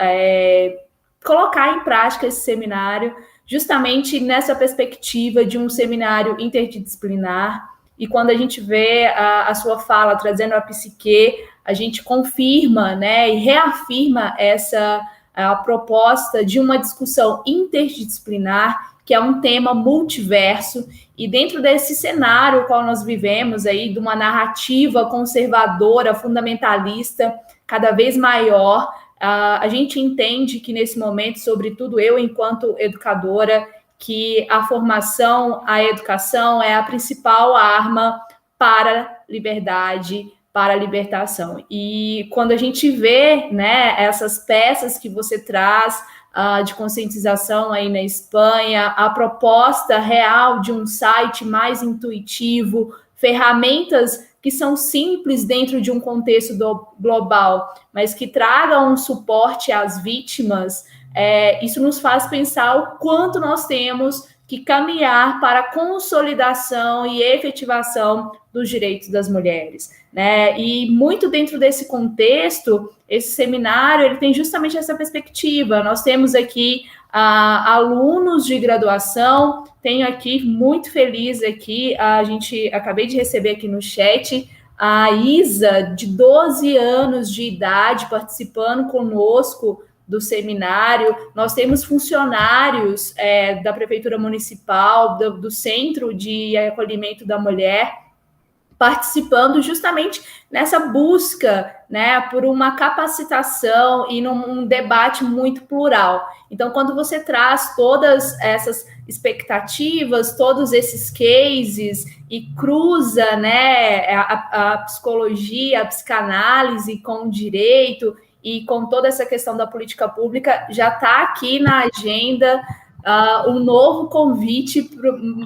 colocar em prática esse seminário, justamente nessa perspectiva de um seminário interdisciplinar. E quando a gente vê a sua fala trazendo a psique, a gente confirma, né, e reafirma a proposta de uma discussão interdisciplinar que é um tema multiverso, e dentro desse cenário qual nós vivemos aí, de uma narrativa conservadora, fundamentalista, cada vez maior, a gente entende que nesse momento, sobretudo eu enquanto educadora, que a formação, a educação é a principal arma para a liberdade, para a libertação. E quando a gente vê, né, essas peças que você traz de conscientização aí na Espanha, a proposta real de um site mais intuitivo, ferramentas que são simples dentro de um contexto global, mas que tragam um suporte às vítimas, isso nos faz pensar o quanto nós temos que caminhar para a consolidação e efetivação dos direitos das mulheres, né? E muito dentro desse contexto, esse seminário ele tem justamente essa perspectiva. Nós temos aqui alunos de graduação, tenho aqui, muito feliz aqui, acabei de receber aqui no chat, a Isa, de 12 anos de idade, participando conosco do seminário. Nós temos funcionários da Prefeitura Municipal, do Centro de Acolhimento da Mulher, participando justamente nessa busca, né, por uma capacitação e num debate muito plural. Então, quando você traz todas essas expectativas, todos esses cases e cruza, né, a psicologia, a psicanálise com o direito e com toda essa questão da política pública, já está aqui na agenda um novo convite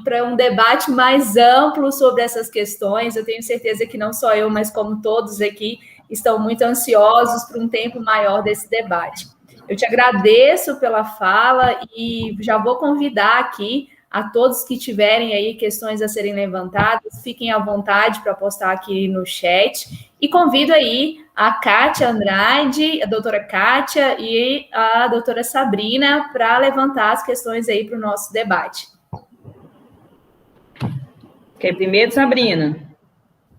para um debate mais amplo sobre essas questões. Eu tenho certeza que não só eu, mas como todos aqui, estão muito ansiosos por um tempo maior desse debate. Eu te agradeço pela fala e já vou convidar aqui a todos que tiverem aí questões a serem levantadas, fiquem à vontade para postar aqui no chat. E convido aí a Kátia Andrade, a doutora Kátia e a doutora Sabrina para levantar as questões aí para o nosso debate. Ok, primeiro, Sabrina.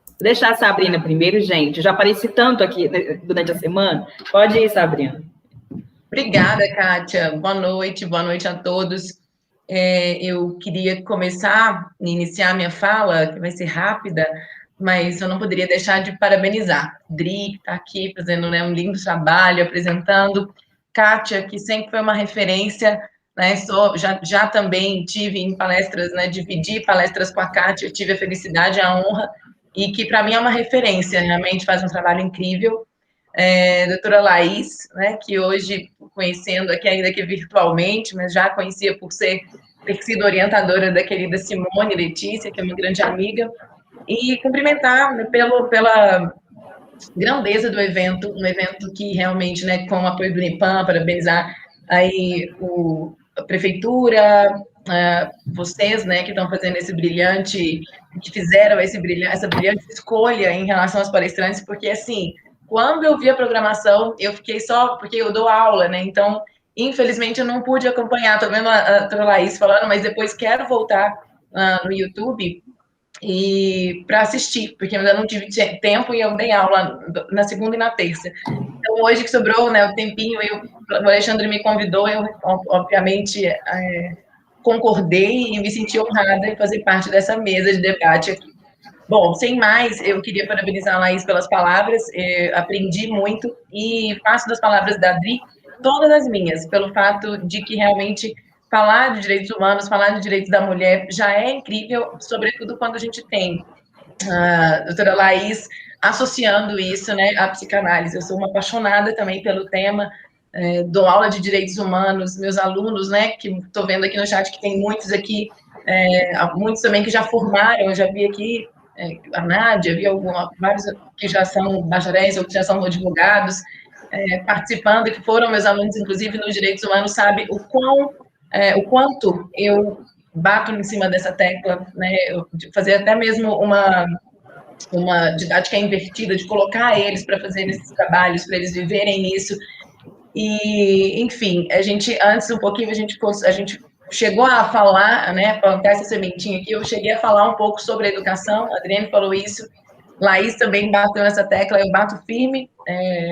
Vou deixar a Sabrina primeiro, gente. Eu já apareci tanto aqui durante a semana. Pode ir, Sabrina. Obrigada, Kátia. Boa noite a todos. Eu queria iniciar minha fala, que vai ser rápida, mas eu não poderia deixar de parabenizar. Dri, que está aqui fazendo, né, um lindo trabalho, apresentando. Kátia, que sempre foi uma referência, né, já também tive em palestras, né, dividi palestras com a Kátia, eu tive a felicidade e a honra, e que para mim é uma referência, realmente faz um trabalho incrível. Doutora Laís, né, que hoje, conhecendo aqui ainda que virtualmente, mas já conhecia por ter sido orientadora da querida Simone Letícia, que é uma grande amiga, e cumprimentar, né, pela grandeza do evento, um evento que realmente, né, com o apoio do IPAM, parabenizar aí a prefeitura, vocês, né, que estão fazendo que fizeram essa brilhante escolha em relação aos palestrantes, porque, assim, quando eu vi a programação, eu fiquei porque eu dou aula, né, então, infelizmente, eu não pude acompanhar, tô vendo a doutora Laís falando, mas depois quero voltar no YouTube e para assistir, porque eu ainda não tive tempo e eu dei aula na segunda e na terça. Então, hoje que sobrou, né, o tempinho, o Alexandre me convidou, eu, obviamente, concordei e me senti honrada em fazer parte dessa mesa de debate aqui. Bom, sem mais, eu queria parabenizar a Laís pelas palavras, aprendi muito e faço das palavras da Adri todas as minhas, pelo fato de que realmente falar de direitos humanos, falar de direitos da mulher já é incrível, sobretudo quando a gente tem a doutora Laís associando isso, né, à psicanálise. Eu sou uma apaixonada também pelo tema, dou aula de direitos humanos, meus alunos, né, que estou vendo aqui no chat que tem muitos aqui, muitos também que já formaram, eu já vi aqui a Nádia, vi vários que já são bacharéis ou que já são advogados, participando, e que foram meus alunos, inclusive, nos direitos humanos, sabe o quanto eu bato em cima dessa tecla, né, de fazer até mesmo uma didática invertida, de colocar eles para fazer esses trabalhos, para eles viverem isso. E, enfim, antes um pouquinho, a gente chegou a falar, né, plantar essa sementinha aqui, eu cheguei a falar um pouco sobre a educação, a Adriane falou isso, Laís também bateu nessa tecla, eu bato firme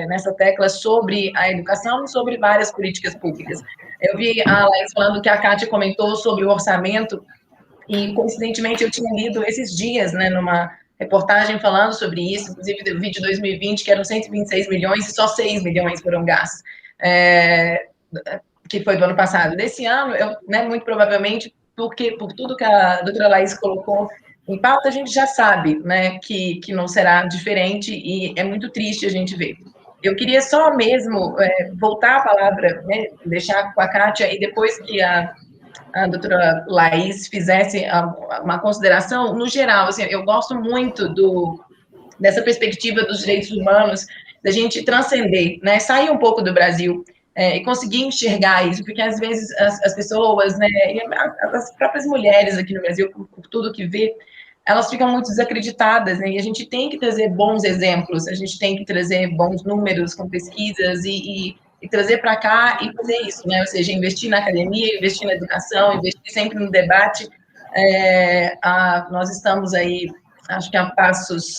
nessa tecla sobre a educação e sobre várias políticas públicas. Eu vi a Laís falando que a Kátia comentou sobre o orçamento, e, coincidentemente, eu tinha lido esses dias, né, numa reportagem falando sobre isso, inclusive do vídeo de 2020, que eram 126 milhões e só 6 milhões foram gastos, que foi do ano passado. Desse ano, muito provavelmente, porque por tudo que a doutora Laís colocou em pauta, a gente já sabe, né, que não será diferente, e é muito triste a gente ver. Eu queria só mesmo voltar a palavra, né, deixar com a Kátia, e depois que a doutora Laís fizesse uma consideração, no geral, assim, eu gosto muito dessa perspectiva dos direitos humanos, da gente transcender, né, sair um pouco do Brasil, e conseguir enxergar isso, porque às vezes as pessoas, né, e as próprias mulheres aqui no Brasil, por tudo que vê, elas ficam muito desacreditadas, né, e a gente tem que trazer bons exemplos, a gente tem que trazer bons números com pesquisas e trazer para cá e fazer isso, né, ou seja, investir na academia, investir na educação, investir sempre no debate. Nós estamos aí, acho que a passos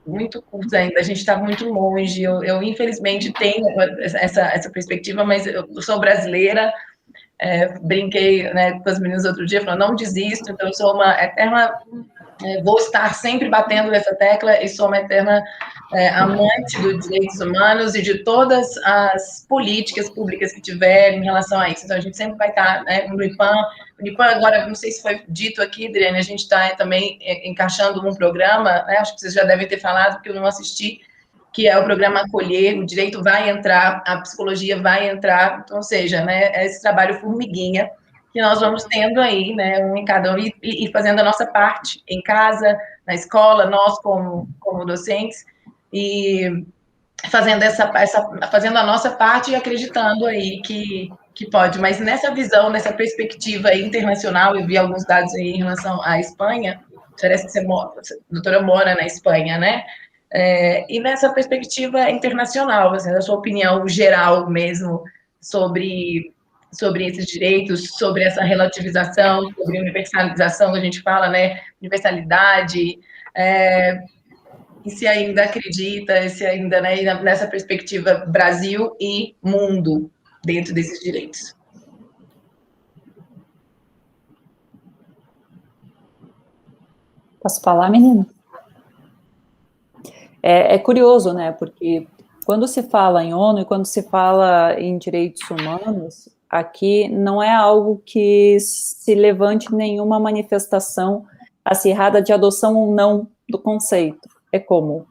muito curtos ainda, a gente está muito longe, eu infelizmente tenho essa perspectiva, mas eu sou brasileira, brinquei, né, com as meninas outro dia, falando, não desisto, então eu sou uma eterna, vou estar sempre batendo nessa tecla, e sou uma eterna amante dos direitos humanos e de todas as políticas públicas que tiver em relação a isso. Então, a gente sempre vai estar, né, no IPAM. O IPAM, agora, não sei se foi dito aqui, Adriane, a gente está também encaixando um programa, né, acho que vocês já devem ter falado, porque eu não assisti, que é o programa Acolher, o direito vai entrar, a psicologia vai entrar, então, ou seja, né, é esse trabalho formiguinha que nós vamos tendo aí, né, um em cada um, e fazendo a nossa parte em casa, na escola, nós como docentes, e fazendo fazendo a nossa parte e acreditando aí que pode. Mas nessa visão, nessa perspectiva internacional, eu vi alguns dados aí em relação à Espanha, parece que a doutora mora na Espanha, né? E nessa perspectiva internacional, assim, a sua opinião geral mesmo sobre esses direitos, sobre essa relativização, sobre universalização que a gente fala, né? Universalidade, e se ainda acredita, se ainda, né, nessa perspectiva Brasil e mundo dentro desses direitos. Posso falar, menina? É curioso, né, porque quando se fala em ONU e quando se fala em direitos humanos, aqui não é algo que se levante nenhuma manifestação acirrada de adoção ou não do conceito. É como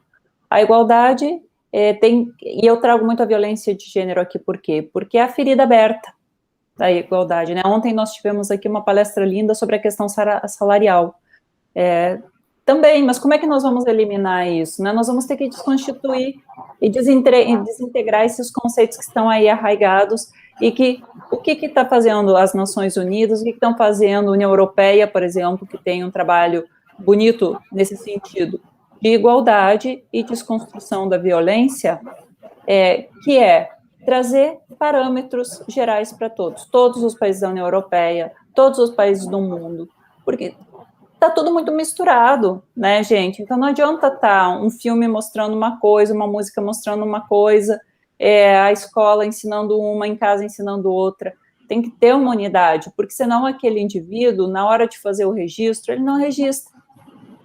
a igualdade e eu trago muito a violência de gênero aqui, por quê? Porque é a ferida aberta da igualdade, né? Ontem nós tivemos aqui uma palestra linda sobre a questão salarial, também, mas como é que nós vamos eliminar isso, né? Nós vamos ter que desconstituir e desintegrar esses conceitos que estão aí arraigados, e que o que está fazendo as Nações Unidas, o que estão fazendo a União Europeia, por exemplo, que tem um trabalho bonito nesse sentido, de igualdade e desconstrução da violência, que é trazer parâmetros gerais para todos os países da União Europeia, todos os países do mundo, porque está tudo muito misturado, né, gente? Então não adianta estar um filme mostrando uma coisa, uma música mostrando uma coisa, a escola ensinando uma, em casa ensinando outra. Tem que ter uma unidade, porque senão aquele indivíduo, na hora de fazer o registro, ele não registra,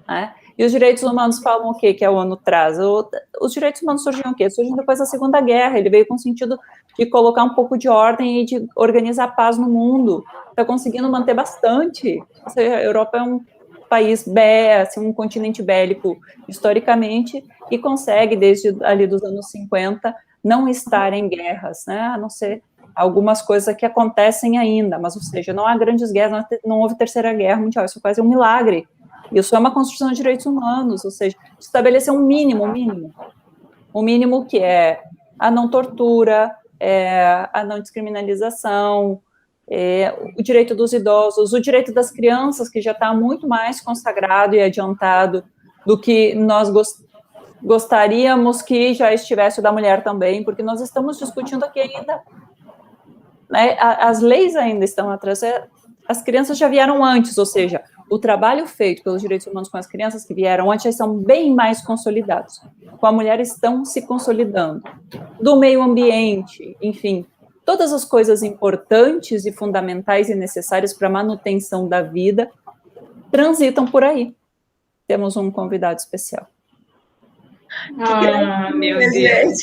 né? E os direitos humanos falam o quê que a ONU traz? Os direitos humanos surgiram o quê? Surgiram depois da Segunda Guerra, ele veio com o sentido de colocar um pouco de ordem e de organizar a paz no mundo. Está conseguindo manter bastante. Ou seja, a Europa é um país assim, um continente bélico historicamente, e consegue, desde ali dos anos 50, não estar em guerras, né? A não ser algumas coisas que acontecem ainda, mas, ou seja, não há grandes guerras, não houve Terceira Guerra Mundial, isso é quase um milagre. Isso é uma construção de direitos humanos, ou seja, estabelecer um mínimo que é a não tortura, a não descriminalização, o direito dos idosos, o direito das crianças, que já está muito mais consagrado e adiantado do que nós gostaríamos que já estivesse o da mulher também, porque nós estamos discutindo aqui ainda, né, as leis ainda estão atrás, as crianças já vieram antes, ou seja, o trabalho feito pelos direitos humanos com as crianças que vieram antes já são bem mais consolidados. Com a mulher estão se consolidando. Do meio ambiente, enfim, todas as coisas importantes e fundamentais e necessárias para a manutenção da vida transitam por aí. Temos um convidado especial. Meu Deus.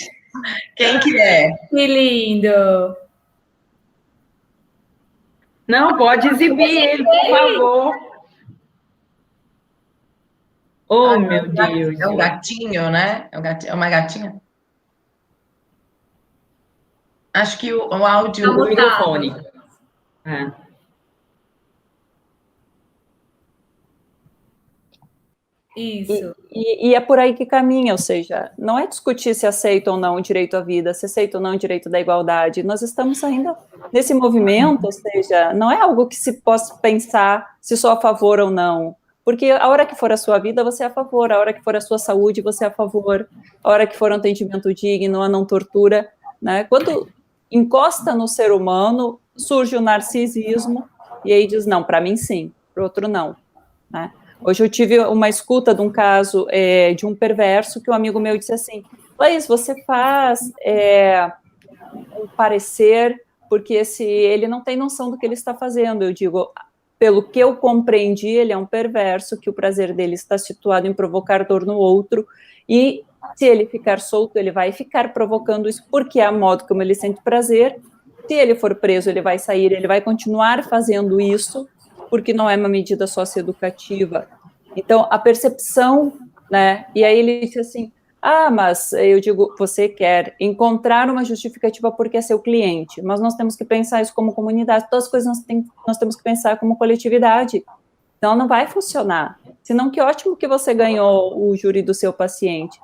Quem que é? Que lindo! Não, pode exibir ele, por favor. Oh, meu Deus. É um gatinho, né? É uma gatinha? Acho que o áudio... O microfone. É. Isso. E é por aí que caminha, ou seja, não é discutir se aceita ou não o direito à vida, se aceita ou não o direito da igualdade. Nós estamos ainda nesse movimento, ou seja, não é algo que se possa pensar se sou a favor ou não. Porque a hora que for a sua vida, você é a favor, a hora que for a sua saúde, você é a favor, a hora que for um atendimento digno, a não tortura, né? Quando encosta no ser humano, surge o narcisismo, e aí diz, não, para mim sim, para o outro não, né? Hoje eu tive uma escuta de um caso de um perverso que um amigo meu disse assim, Laís, você faz um parecer porque ele não tem noção do que ele está fazendo. Eu digo, pelo que eu compreendi, ele é um perverso, que o prazer dele está situado em provocar dor no outro, e se ele ficar solto, ele vai ficar provocando isso, porque é a modo como ele sente prazer. Se ele for preso, ele vai sair, ele vai continuar fazendo isso, porque não é uma medida socioeducativa. Então, a percepção, né, e aí ele disse assim, mas eu digo, você quer encontrar uma justificativa porque é seu cliente, mas nós temos que pensar isso como comunidade, todas as coisas nós temos que pensar como coletividade, então não vai funcionar, senão que ótimo que você ganhou o júri do seu paciente,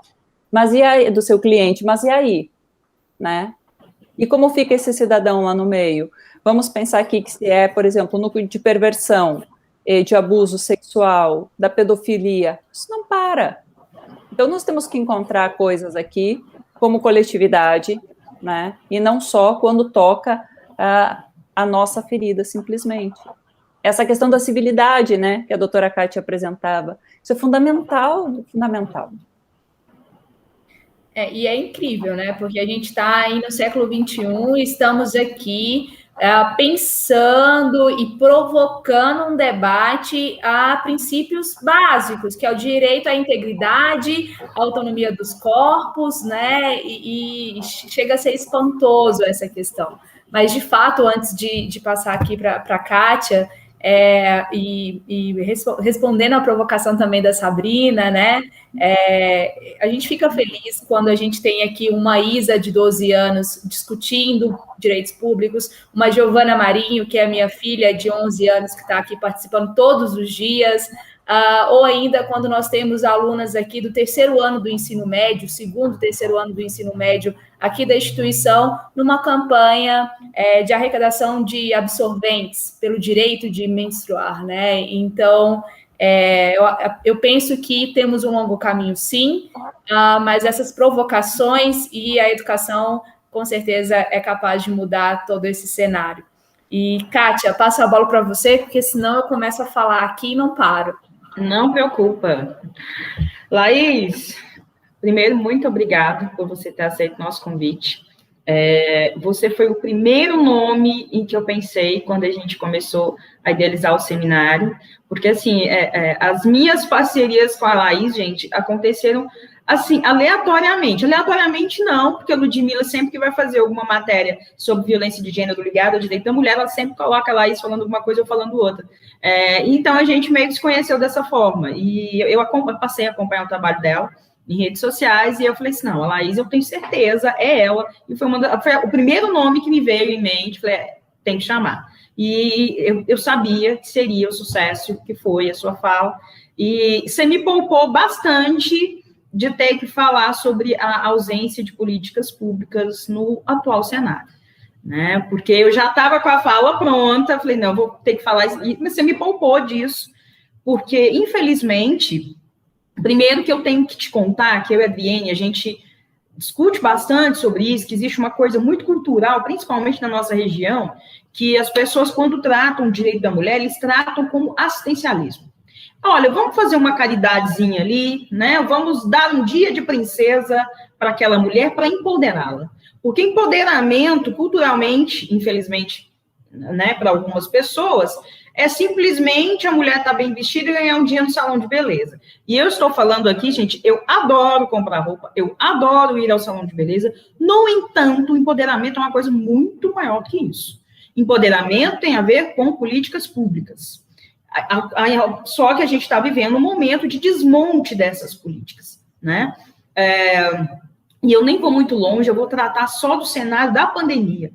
mas e aí, do seu cliente, mas e aí, né? E como fica esse cidadão lá no meio? Vamos pensar aqui que se é, por exemplo, um núcleo de perversão, de abuso sexual, da pedofilia, isso não para. Então, nós temos que encontrar coisas aqui como coletividade, né? E não só quando toca a nossa ferida, simplesmente. Essa questão da civilidade, né, que a doutora Kátia apresentava, isso é fundamental, fundamental. E é incrível, né? Porque a gente está aí no século XXI, estamos aqui pensando e provocando um debate a princípios básicos, que é o direito à integridade, à autonomia dos corpos, né? E chega a ser espantoso essa questão. Mas, de fato, antes de passar aqui para a Kátia, respondendo à provocação também da Sabrina, né? A gente fica feliz quando a gente tem aqui uma Isa de 12 anos discutindo direitos públicos, uma Giovana Marinho, que é a minha filha de 11 anos, que está aqui participando todos os dias, ou ainda quando nós temos alunas aqui do terceiro ano do ensino médio, segundo, terceiro ano do ensino médio, aqui da instituição, numa campanha de arrecadação de absorventes pelo direito de menstruar, né? Então, eu penso que temos um longo caminho, sim, mas essas provocações e a educação, com certeza, é capaz de mudar todo esse cenário. E, Kátia, passo a bola para você, porque senão eu começo a falar aqui e não paro. Não preocupa. Laís, primeiro, muito obrigada por você ter aceito o nosso convite. Você foi o primeiro nome em que eu pensei quando a gente começou a idealizar o seminário, porque, assim, as minhas parcerias com a Laís, gente, aconteceram, assim, aleatoriamente. Aleatoriamente não, porque a Ludmilla, sempre que vai fazer alguma matéria sobre violência de gênero ligada ao direito da mulher, ela sempre coloca a Laís falando uma coisa ou falando outra. Então, a gente meio que se conheceu dessa forma, e eu passei a acompanhar o trabalho dela em redes sociais, e eu falei assim, não, a Laís, eu tenho certeza, é ela, e foi o primeiro nome que me veio em mente, falei, tem que chamar. E eu sabia que seria o sucesso que foi a sua fala, e você me poupou bastante de ter que falar sobre a ausência de políticas públicas no atual cenário, né? Porque eu já estava com a fala pronta, falei, não, vou ter que falar isso, mas você me poupou disso, porque, infelizmente, primeiro que eu tenho que te contar, que eu e a Adriene, a gente discute bastante sobre isso, que existe uma coisa muito cultural, principalmente na nossa região, que as pessoas, quando tratam o direito da mulher, eles tratam como assistencialismo. olha, vamos fazer uma caridadezinha ali, né? Vamos dar um dia de princesa para aquela mulher para empoderá-la. Porque empoderamento, culturalmente, infelizmente, né, para algumas pessoas, é simplesmente a mulher estar bem vestida e ganhar um dia no salão de beleza. E eu estou falando aqui, gente, eu adoro comprar roupa, eu adoro ir ao salão de beleza. No entanto, o empoderamento é uma coisa muito maior que isso. Empoderamento tem a ver com políticas públicas. Só que a gente está vivendo um momento de desmonte dessas políticas, né? E eu nem vou muito longe, eu vou tratar só do cenário da pandemia.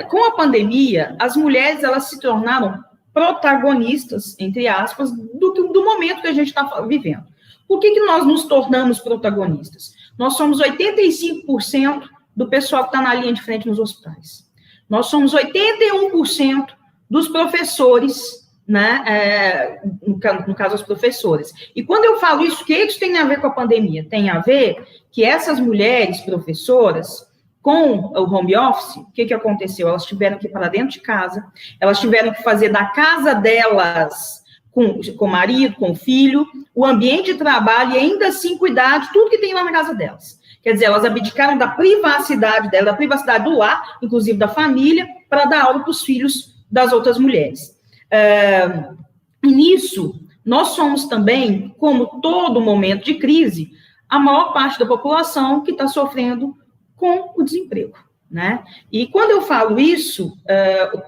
Com a pandemia, as mulheres, elas se tornaram protagonistas, entre aspas, do momento que a gente está vivendo. Por que nós nos tornamos protagonistas? Nós somos 85% do pessoal que está na linha de frente nos hospitais. Nós somos 81% dos professores, né, no caso, os professores. E quando eu falo isso, o que isso tem a ver com a pandemia? Tem a ver que essas mulheres professoras, com o home office, o que aconteceu? Elas tiveram que ir para dentro de casa, elas tiveram que fazer da casa delas, com o marido, com o filho, o ambiente de trabalho, e ainda assim cuidar de tudo que tem lá na casa delas. Quer dizer, elas abdicaram da privacidade dela, da privacidade do lar, inclusive da família, para dar aula para os filhos das outras mulheres. E nisso, nós somos também, como todo momento de crise, a maior parte da população que está sofrendo com o desemprego, né? E quando eu falo isso,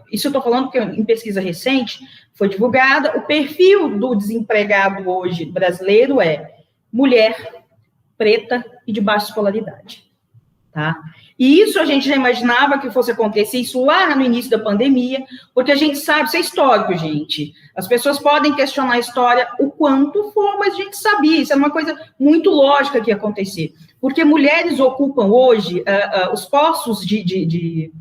isso eu estou falando porque em pesquisa recente foi divulgada, o perfil do desempregado hoje brasileiro é mulher, preta e de baixa escolaridade, tá? E isso a gente já imaginava que fosse acontecer, isso lá no início da pandemia, porque a gente sabe, isso é histórico, gente. As pessoas podem questionar a história o quanto for, mas a gente sabia, isso é uma coisa muito lógica que ia acontecer. Porque mulheres ocupam hoje os postos de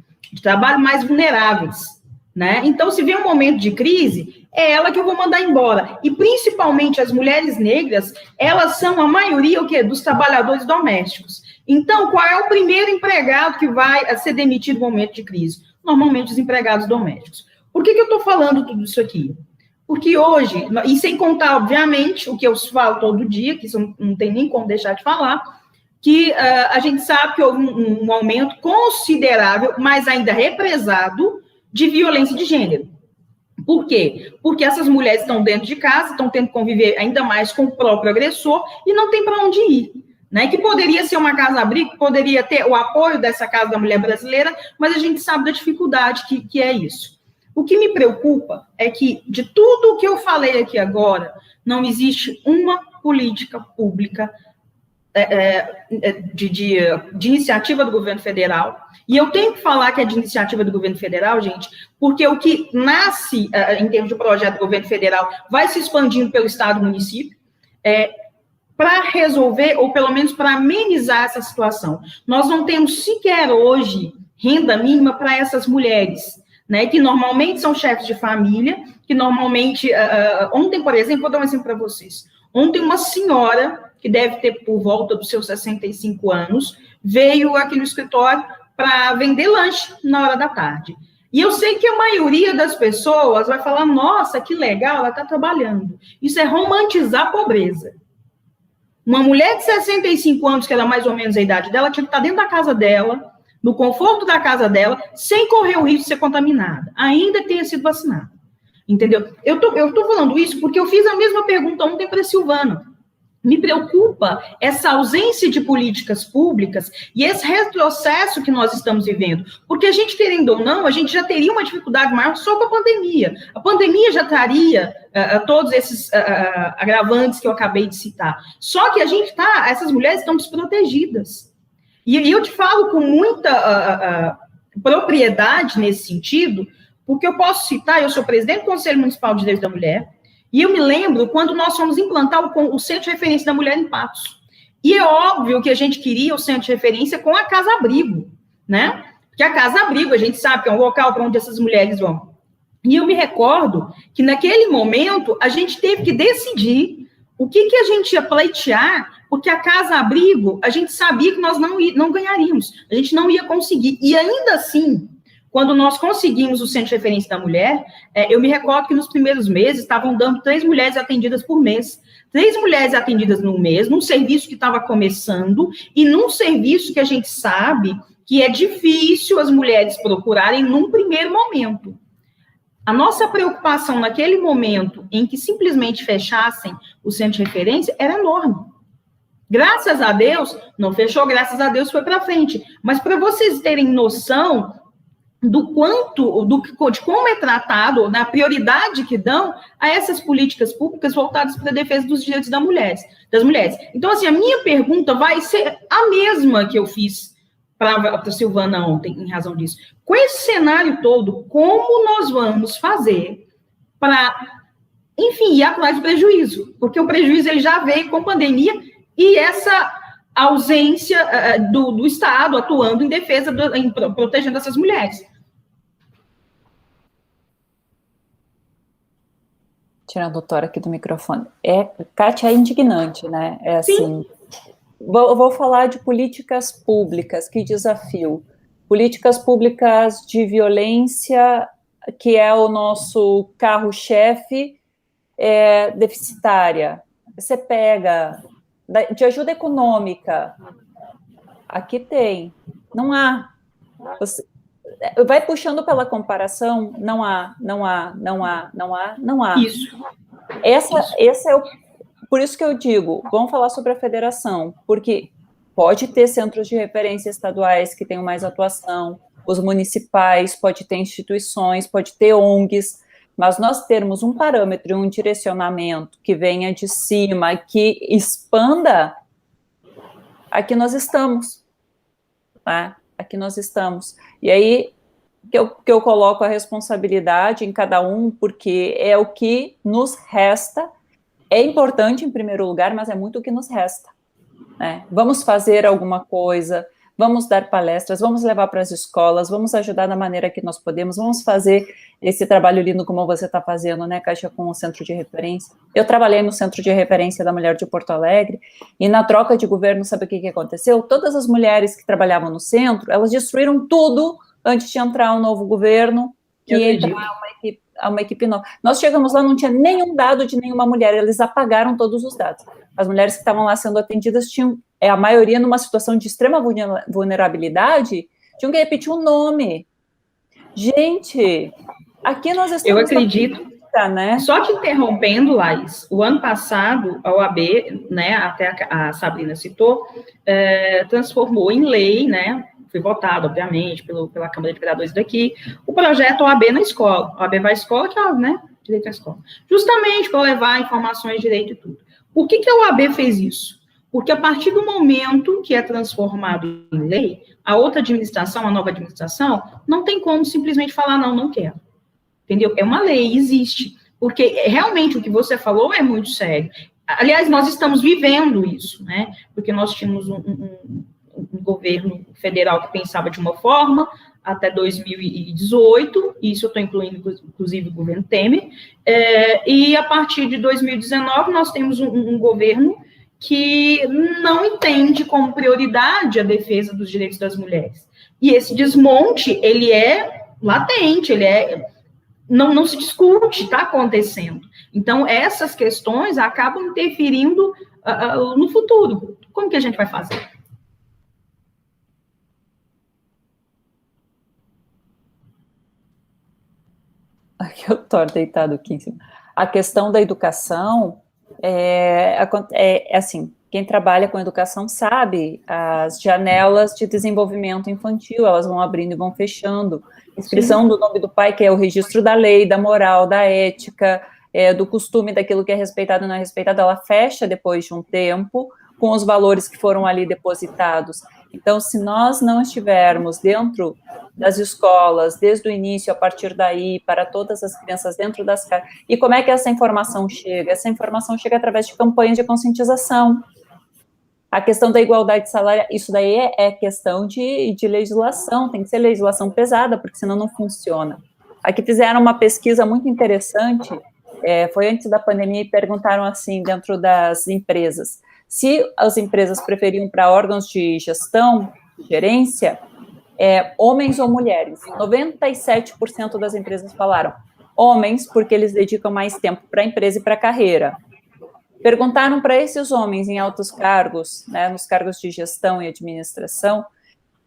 trabalho mais vulneráveis, né? Então, se vem um momento de crise, é ela que eu vou mandar embora. E, principalmente, as mulheres negras, elas são a maioria, o quê? Dos trabalhadores domésticos. Então, qual é o primeiro empregado que vai ser demitido no momento de crise? Normalmente, os empregados domésticos. Por que eu estou falando tudo isso aqui? Porque hoje, e sem contar, obviamente, o que eu falo todo dia, que isso não tem nem como deixar de falar, que a gente sabe que houve um aumento considerável, mas ainda represado, de violência de gênero. Por quê? Porque essas mulheres estão dentro de casa, estão tendo que conviver ainda mais com o próprio agressor e não tem para onde ir. Né? Que poderia ser uma casa-abrigo, poderia ter o apoio dessa Casa da Mulher Brasileira, mas a gente sabe da dificuldade que é isso. O que me preocupa é que, de tudo o que eu falei aqui agora, não existe uma política pública de iniciativa do governo federal, e eu tenho que falar que é de iniciativa do governo federal, gente, porque o que nasce em termos de projeto do governo federal vai se expandindo pelo estado e município, para resolver, ou pelo menos para amenizar essa situação. Nós não temos sequer hoje renda mínima para essas mulheres, né, que normalmente são chefes de família, que normalmente, ontem, por exemplo, vou dar um exemplo para vocês, ontem uma senhora, que deve ter por volta dos seus 65 anos, veio aqui no escritório para vender lanche na hora da tarde. E eu sei que a maioria das pessoas vai falar, nossa, que legal, ela está trabalhando. Isso é romantizar a pobreza. Uma mulher de 65 anos, que era mais ou menos a idade dela, tinha que estar dentro da casa dela, no conforto da casa dela, sem correr o risco de ser contaminada, ainda tenha sido vacinada. Entendeu? Eu tô falando isso porque eu fiz a mesma pergunta ontem para a Silvana. Me preocupa essa ausência de políticas públicas e esse retrocesso que nós estamos vivendo. Porque a gente, querendo ou não, a gente já teria uma dificuldade maior só com a pandemia. A pandemia já traria todos esses agravantes que eu acabei de citar. Só que essas mulheres estão desprotegidas. E eu te falo com muita propriedade nesse sentido, porque eu posso citar, eu sou presidente do Conselho Municipal de Direitos da Mulher, e eu me lembro quando nós fomos implantar o Centro de Referência da Mulher em Patos. E é óbvio que a gente queria o Centro de Referência com a Casa-Abrigo, né? Porque a Casa-Abrigo, a gente sabe que é um local para onde essas mulheres vão. E eu me recordo que naquele momento a gente teve que decidir o que a gente ia pleitear, porque a Casa-Abrigo, a gente sabia que nós não ganharíamos, a gente não ia conseguir. E ainda assim, Quando nós conseguimos o Centro de Referência da Mulher, eu me recordo que nos primeiros meses estavam dando 3 mulheres atendidas por mês. 3 mulheres atendidas no mês, num serviço que estava começando, e num serviço que a gente sabe que é difícil as mulheres procurarem num primeiro momento. A nossa preocupação naquele momento em que simplesmente fechassem o Centro de Referência era enorme. Graças a Deus, não fechou, graças a Deus foi para frente. Mas para vocês terem noção do quanto, de como é tratado, da prioridade que dão a essas políticas públicas voltadas para a defesa dos direitos das mulheres. Então, assim, a minha pergunta vai ser a mesma que eu fiz para a Silvana ontem, em razão disso. Com esse cenário todo, como nós vamos fazer para, enfim, ir atrás do prejuízo? Porque o prejuízo ele já veio com a pandemia e essa ausência do Estado atuando em defesa, protegendo essas mulheres. Tirar a doutora aqui do microfone. Kátia, é indignante, né? É assim... Sim. Eu vou falar de políticas públicas, que desafio. Políticas públicas de violência, que é o nosso carro-chefe, deficitária. Você pega de ajuda econômica, aqui tem, não há. Você vai puxando pela comparação, não há. Isso. Esse é o... Por isso que eu digo, vamos falar sobre a federação, porque pode ter centros de referência estaduais que tenham mais atuação, os municipais, pode ter instituições, pode ter ONGs, mas nós termos um parâmetro, um direcionamento que venha de cima, que expanda, aqui nós estamos, tá? Aqui nós estamos. E aí que eu coloco a responsabilidade em cada um, porque é o que nos resta. É importante, em primeiro lugar, mas é muito o que nos resta. Né? Vamos fazer alguma coisa, vamos dar palestras, vamos levar para as escolas, vamos ajudar da maneira que nós podemos, vamos fazer esse trabalho lindo como você está fazendo, né, Kátia, com o Centro de Referência. Eu trabalhei no Centro de Referência da Mulher de Porto Alegre, e na troca de governo, sabe o que aconteceu? Todas as mulheres que trabalhavam no centro, elas destruíram tudo antes de entrar um novo governo, que entrar uma equipe nova. Nós chegamos lá, não tinha nenhum dado de nenhuma mulher, eles apagaram todos os dados. As mulheres que estavam lá sendo atendidas tinham, a maioria numa situação de extrema vulnerabilidade, tinham que repetir um nome. Gente, aqui nós estamos... Eu acredito, né? Só te interrompendo, Laís, o ano passado, a OAB, né, até a Sabrina citou, transformou em lei, né, foi votado, obviamente, pela Câmara de Vereadores daqui, o projeto OAB na escola. OAB vai à escola, que é, né, direito à escola. Justamente para levar informações, direito e tudo. Por que a OAB fez isso? Porque a partir do momento que é transformado em lei, a outra administração, a nova administração, não tem como simplesmente falar, não quero. Entendeu? É uma lei, existe. Porque realmente o que você falou é muito sério. Aliás, nós estamos vivendo isso, né? Porque nós tínhamos um governo federal que pensava de uma forma até 2018, e isso eu estou incluindo, inclusive, o governo Temer, e a partir de 2019 nós temos um governo que não entende como prioridade a defesa dos direitos das mulheres. E esse desmonte, ele é latente, não se discute, está acontecendo. Então, essas questões acabam interferindo no futuro. Como que a gente vai fazer? Aqui eu estou deitado aqui em cima. A questão da educação assim, quem trabalha com educação sabe, as janelas de desenvolvimento infantil, elas vão abrindo e vão fechando. Inscrição do nome do pai, que é o registro da lei, da moral, da ética, do costume, daquilo que é respeitado e não é respeitado, ela fecha depois de um tempo, com os valores que foram ali depositados. Então, se nós não estivermos dentro das escolas, desde o início, a partir daí, para todas as crianças dentro das casas, e como é que essa informação chega? Essa informação chega através de campanhas de conscientização. A questão da igualdade salarial, isso daí é questão de legislação, tem que ser legislação pesada, porque senão não funciona. Aqui fizeram uma pesquisa muito interessante, foi antes da pandemia, e perguntaram assim, dentro das empresas, se as empresas preferiam para órgãos de gestão, gerência, homens ou mulheres. 97% das empresas falaram homens, porque eles dedicam mais tempo para a empresa e para a carreira. Perguntaram para esses homens em altos cargos, né, nos cargos de gestão e administração,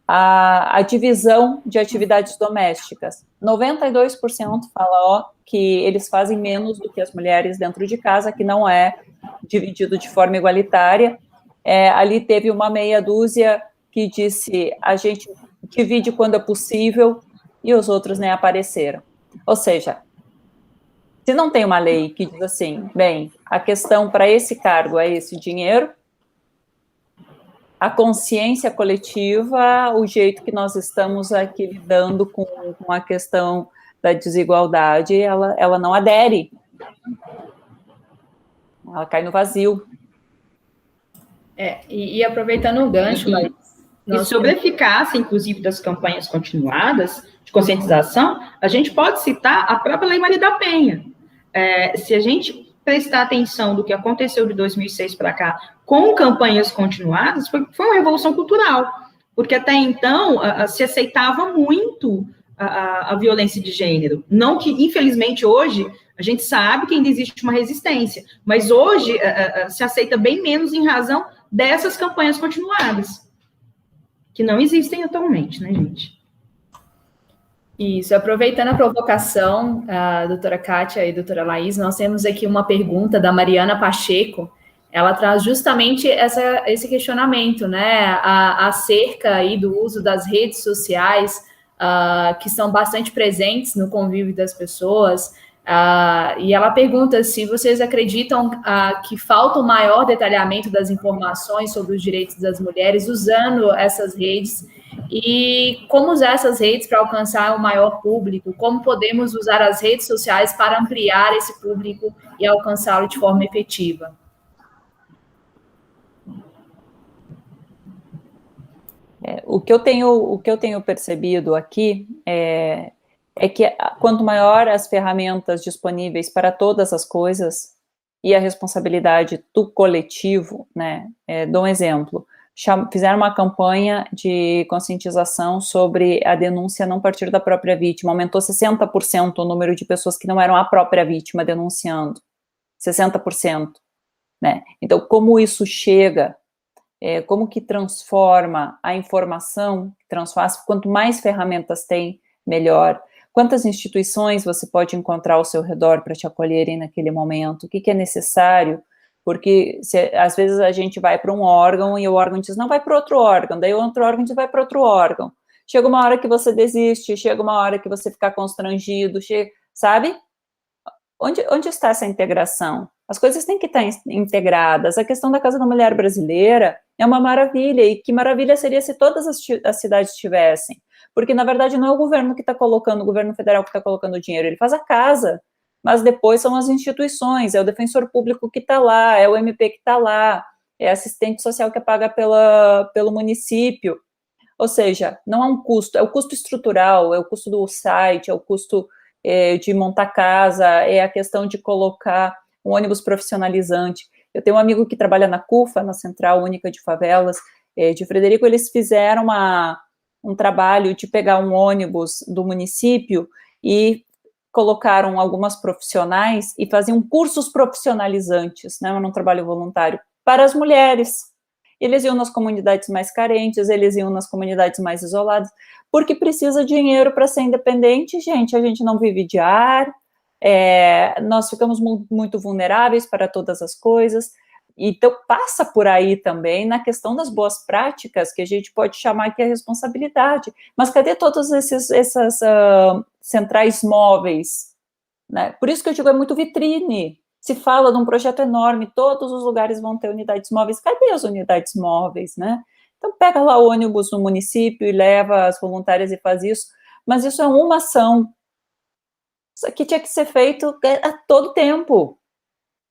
a divisão de atividades domésticas. 92% fala que eles fazem menos do que as mulheres dentro de casa, que não é dividido de forma igualitária. Ali teve uma meia dúzia que disse a gente divide quando é possível e os outros nem apareceram. Ou seja, se não tem uma lei que diz assim, bem, a questão para esse cargo é esse dinheiro, a consciência coletiva, o jeito que nós estamos aqui lidando com a questão da desigualdade, ela não adere. Ela cai no vazio. E aproveitando o gancho, E sobre a eficácia, inclusive, das campanhas continuadas de conscientização, a gente pode citar a própria Lei Maria da Penha. Se a gente prestar atenção do que aconteceu de 2006 para cá com campanhas continuadas, foi uma revolução cultural, porque até então se aceitava muito a violência de gênero. Não que, infelizmente, hoje, a gente sabe que ainda existe uma resistência, mas hoje se aceita bem menos em razão dessas campanhas continuadas, que não existem atualmente, né, gente? Isso, aproveitando a provocação, a doutora Kátia e a doutora Laís, nós temos aqui uma pergunta da Mariana Pacheco. Ela traz justamente esse questionamento, né, acerca aí do uso das redes sociais, que são bastante presentes no convívio das pessoas, e ela pergunta se vocês acreditam que falta um maior detalhamento das informações sobre os direitos das mulheres usando essas redes, e como usar essas redes para alcançar o maior público, como podemos usar as redes sociais para ampliar esse público e alcançá-lo de forma efetiva. O que eu tenho percebido aqui é que quanto maior as ferramentas disponíveis para todas as coisas e a responsabilidade do coletivo, né, dou um exemplo, fizeram uma campanha de conscientização sobre a denúncia não partir da própria vítima, aumentou 60% o número de pessoas que não eram a própria vítima denunciando, 60%, né, então como isso chega, como que transforma a informação, quanto mais ferramentas tem, melhor. Quantas instituições você pode encontrar ao seu redor para te acolherem naquele momento? O que é necessário? Porque às vezes a gente vai para um órgão e o órgão diz, não, vai para outro órgão. Daí o outro órgão diz, vai para outro órgão. Chega uma hora que você desiste, chega uma hora que você fica constrangido, sabe? Onde está essa integração? As coisas têm que estar integradas. A questão da Casa da Mulher Brasileira é uma maravilha, e que maravilha seria se todas as cidades tivessem. Porque, na verdade, não é o governo que está colocando, o governo federal que está colocando o dinheiro, ele faz a casa, mas depois são as instituições, é o defensor público que está lá, é o MP que está lá, é assistente social que é paga pelo município. Ou seja, não há um custo, é o custo estrutural, é o custo do site, é o custo de montar casa, é a questão de colocar um ônibus profissionalizante. Eu tenho um amigo que trabalha na CUFA, na Central Única de Favelas, de Frederico, eles fizeram um trabalho de pegar um ônibus do município e colocaram algumas profissionais e faziam cursos profissionalizantes, né, num trabalho voluntário, para as mulheres. Eles iam nas comunidades mais carentes, eles iam nas comunidades mais isoladas, porque precisa de dinheiro para ser independente, gente, a gente não vive de ar, nós ficamos muito vulneráveis para todas as coisas. Então, passa por aí também na questão das boas práticas, que a gente pode chamar que é responsabilidade. Mas cadê todas essas centrais móveis? Né? Por isso que eu digo, é muito vitrine. Se fala de um projeto enorme, todos os lugares vão ter unidades móveis. Cadê as unidades móveis, né? Então, pega lá o ônibus no município e leva as voluntárias e faz isso. Mas isso é uma ação. Isso aqui tinha que ser feito a todo tempo,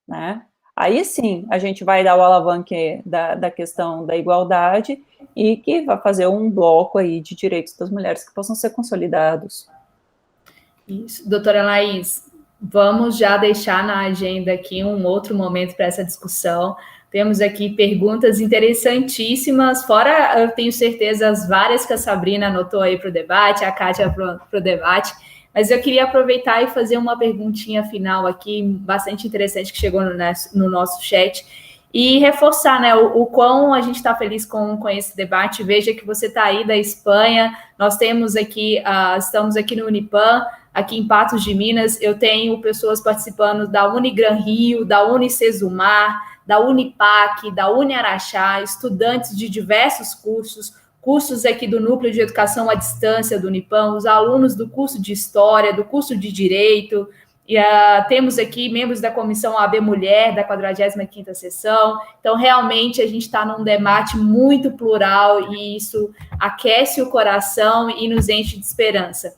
né? Aí sim, a gente vai dar o alavanque da questão da igualdade e que vai fazer um bloco aí de direitos das mulheres que possam ser consolidados. Isso. Doutora Laís, vamos já deixar na agenda aqui um outro momento para essa discussão, Temos aqui perguntas interessantíssimas, fora, eu tenho certeza, as várias que a Sabrina anotou aí para o debate, a Kátia para o debate, mas eu queria aproveitar e fazer uma perguntinha final aqui, bastante interessante, que chegou no nosso chat, e reforçar, né, o quão a gente está feliz com esse debate. Veja que você está aí da Espanha, nós temos aqui, estamos aqui no Unipan, aqui em Patos de Minas, eu tenho pessoas participando da Unigran Rio, da Unicesumar, da Unipac, da Uniaraxá, estudantes de diversos cursos aqui do Núcleo de Educação à Distância do Unipan, os alunos do curso de História, do curso de Direito, e temos aqui membros da Comissão AB Mulher, da 45ª sessão. Então, realmente, a gente está num debate muito plural e isso aquece o coração e nos enche de esperança.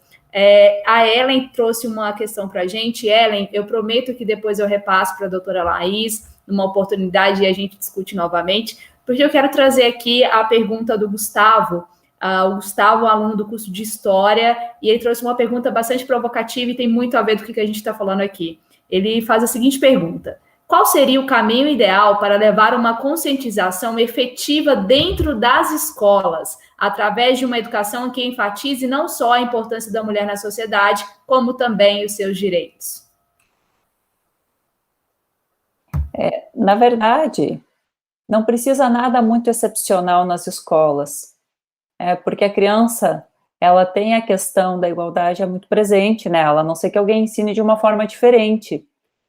A Ellen trouxe uma questão para a gente. Ellen, eu prometo que depois eu repasso para a doutora Laís, numa oportunidade, e a gente discute novamente, porque eu quero trazer aqui a pergunta do Gustavo. O Gustavo é aluno do curso de História, e ele trouxe uma pergunta bastante provocativa e tem muito a ver do que a gente está falando aqui. Ele faz a seguinte pergunta: qual seria o caminho ideal para levar uma conscientização efetiva dentro das escolas, através de uma educação que enfatize não só a importância da mulher na sociedade, como também os seus direitos? Na verdade, não precisa nada muito excepcional nas escolas, porque a criança, ela tem a questão da igualdade muito presente nela, a não ser que alguém ensine de uma forma diferente.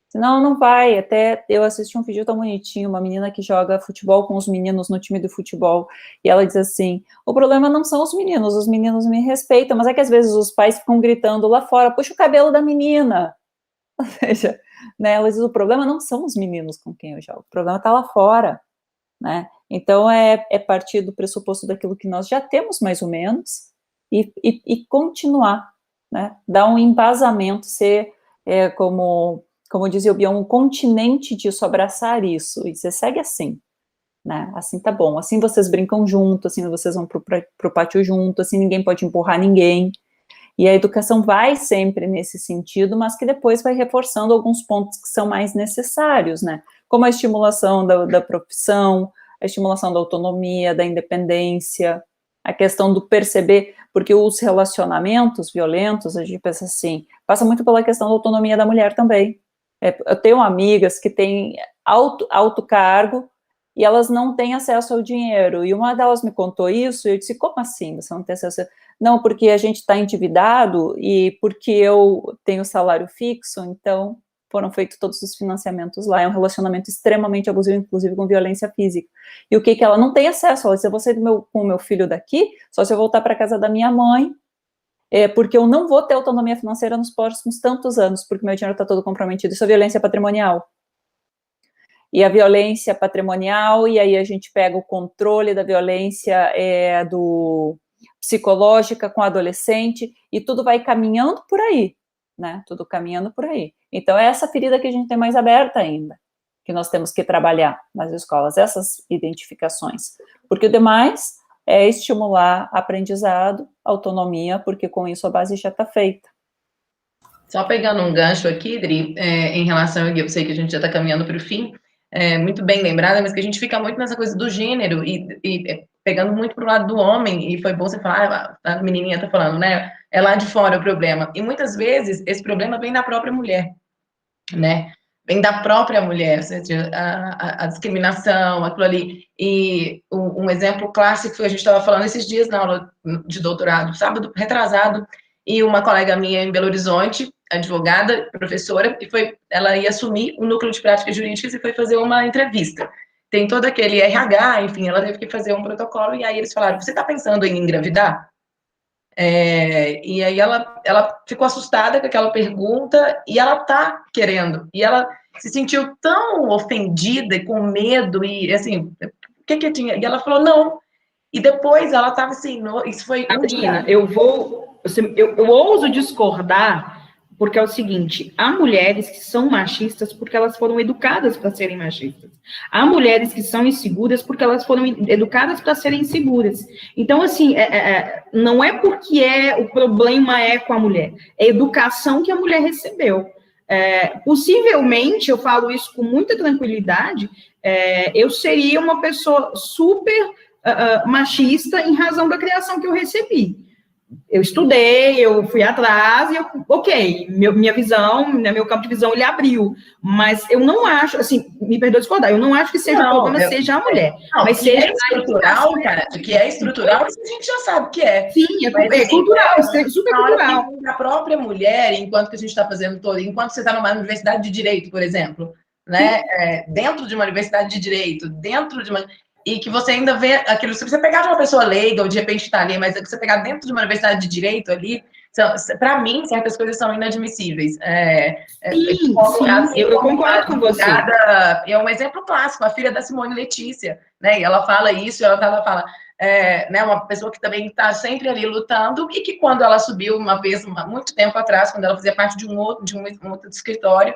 Senão não vai. Até eu assisti um vídeo tão bonitinho, uma menina que joga futebol com os meninos no time de futebol, e ela diz assim: o problema não são os meninos me respeitam, mas é que às vezes os pais ficam gritando lá fora, puxa o cabelo da menina. Ou seja, né, ela diz, o problema não são os meninos com quem eu jogo, o problema está lá fora, né? Então é partir do pressuposto daquilo que nós já temos mais ou menos e continuar, né? Dar um embasamento, ser como dizia o Bion, um continente disso, abraçar isso, e você segue assim, né? Assim tá bom, assim vocês brincam junto, assim vocês vão pro pátio junto, assim ninguém pode empurrar ninguém. E a educação vai sempre nesse sentido, mas que depois vai reforçando alguns pontos que são mais necessários, né? Como a estimulação da profissão, a estimulação da autonomia, da independência, a questão do perceber, porque os relacionamentos violentos, a gente pensa assim, passa muito pela questão da autonomia da mulher também. Eu tenho amigas que têm alto cargo e elas não têm acesso ao dinheiro, e uma delas me contou isso, e eu disse, como assim você não tem acesso? Não, porque a gente está endividado e porque eu tenho salário fixo, então foram feitos todos os financiamentos lá, é um relacionamento extremamente abusivo, inclusive com violência física. E o que ela não tem acesso? Ela disse, eu vou sair com o meu filho daqui, só se eu voltar para a casa da minha mãe, porque eu não vou ter autonomia financeira nos próximos tantos anos, porque meu dinheiro está todo comprometido. Isso é violência patrimonial. E a violência patrimonial, e aí a gente pega o controle da violência psicológica com o adolescente, e tudo vai caminhando por aí, né? Tudo caminhando por aí. Então, é essa ferida que a gente tem mais aberta ainda, que nós temos que trabalhar nas escolas, essas identificações. Porque o demais é estimular aprendizado, autonomia, porque com isso a base já está feita. Só pegando um gancho aqui, Dri, em relação, eu sei que a gente já está caminhando para o fim, muito bem lembrada, mas que a gente fica muito nessa coisa do gênero e pegando muito para o lado do homem, e foi bom você falar, a menininha está falando, né? É lá de fora o problema. E muitas vezes esse problema vem da própria mulher, né? Vem da própria mulher, ou seja, a discriminação, aquilo ali. E um exemplo clássico, a gente estava falando esses dias na aula de doutorado, sábado retrasado, e uma colega minha em Belo Horizonte, advogada, professora, ela ia assumir o núcleo de práticas jurídicas e foi fazer uma entrevista. Tem todo aquele RH, enfim, ela teve que fazer um protocolo, e aí eles falaram, você está pensando em engravidar? E aí ela ficou assustada com aquela pergunta, e ela tá querendo, e ela se sentiu tão ofendida e com medo, e assim, o que tinha? E ela falou, não, e depois ela tava assim, isso foi um dia. Eu ouso discordar, porque é o seguinte, há mulheres que são machistas porque elas foram educadas para serem machistas. Há mulheres que são inseguras porque elas foram educadas para serem inseguras. Então, assim, não é porque o problema é com a mulher, é a educação que a mulher recebeu. Possivelmente, eu falo isso com muita tranquilidade, eu seria uma pessoa super machista em razão da criação que eu recebi. Eu estudei, eu fui atrás e minha visão, meu campo de visão, ele abriu. Mas eu não acho, assim, me perdoe discordar, eu não acho que seja o problema seja a mulher. Mas seja estrutural, cara, que é estrutural, isso a gente já sabe que é. Sim, é cultural, super cultural. A própria mulher, enquanto que a gente está fazendo enquanto você está numa universidade de direito, por exemplo, né? Dentro de uma universidade de direito, e que você ainda vê aquilo, se você pegar de uma pessoa leiga, ou de repente está ali, mas se você pegar dentro de uma universidade de direito ali, para mim, certas coisas são inadmissíveis. Sim, eu concordo com você. É um exemplo clássico, a filha da Simone Letícia, né? E ela fala isso, ela fala, né, uma pessoa que também está sempre ali lutando, e que quando ela subiu uma vez, muito tempo atrás, quando ela fazia parte de um outro escritório,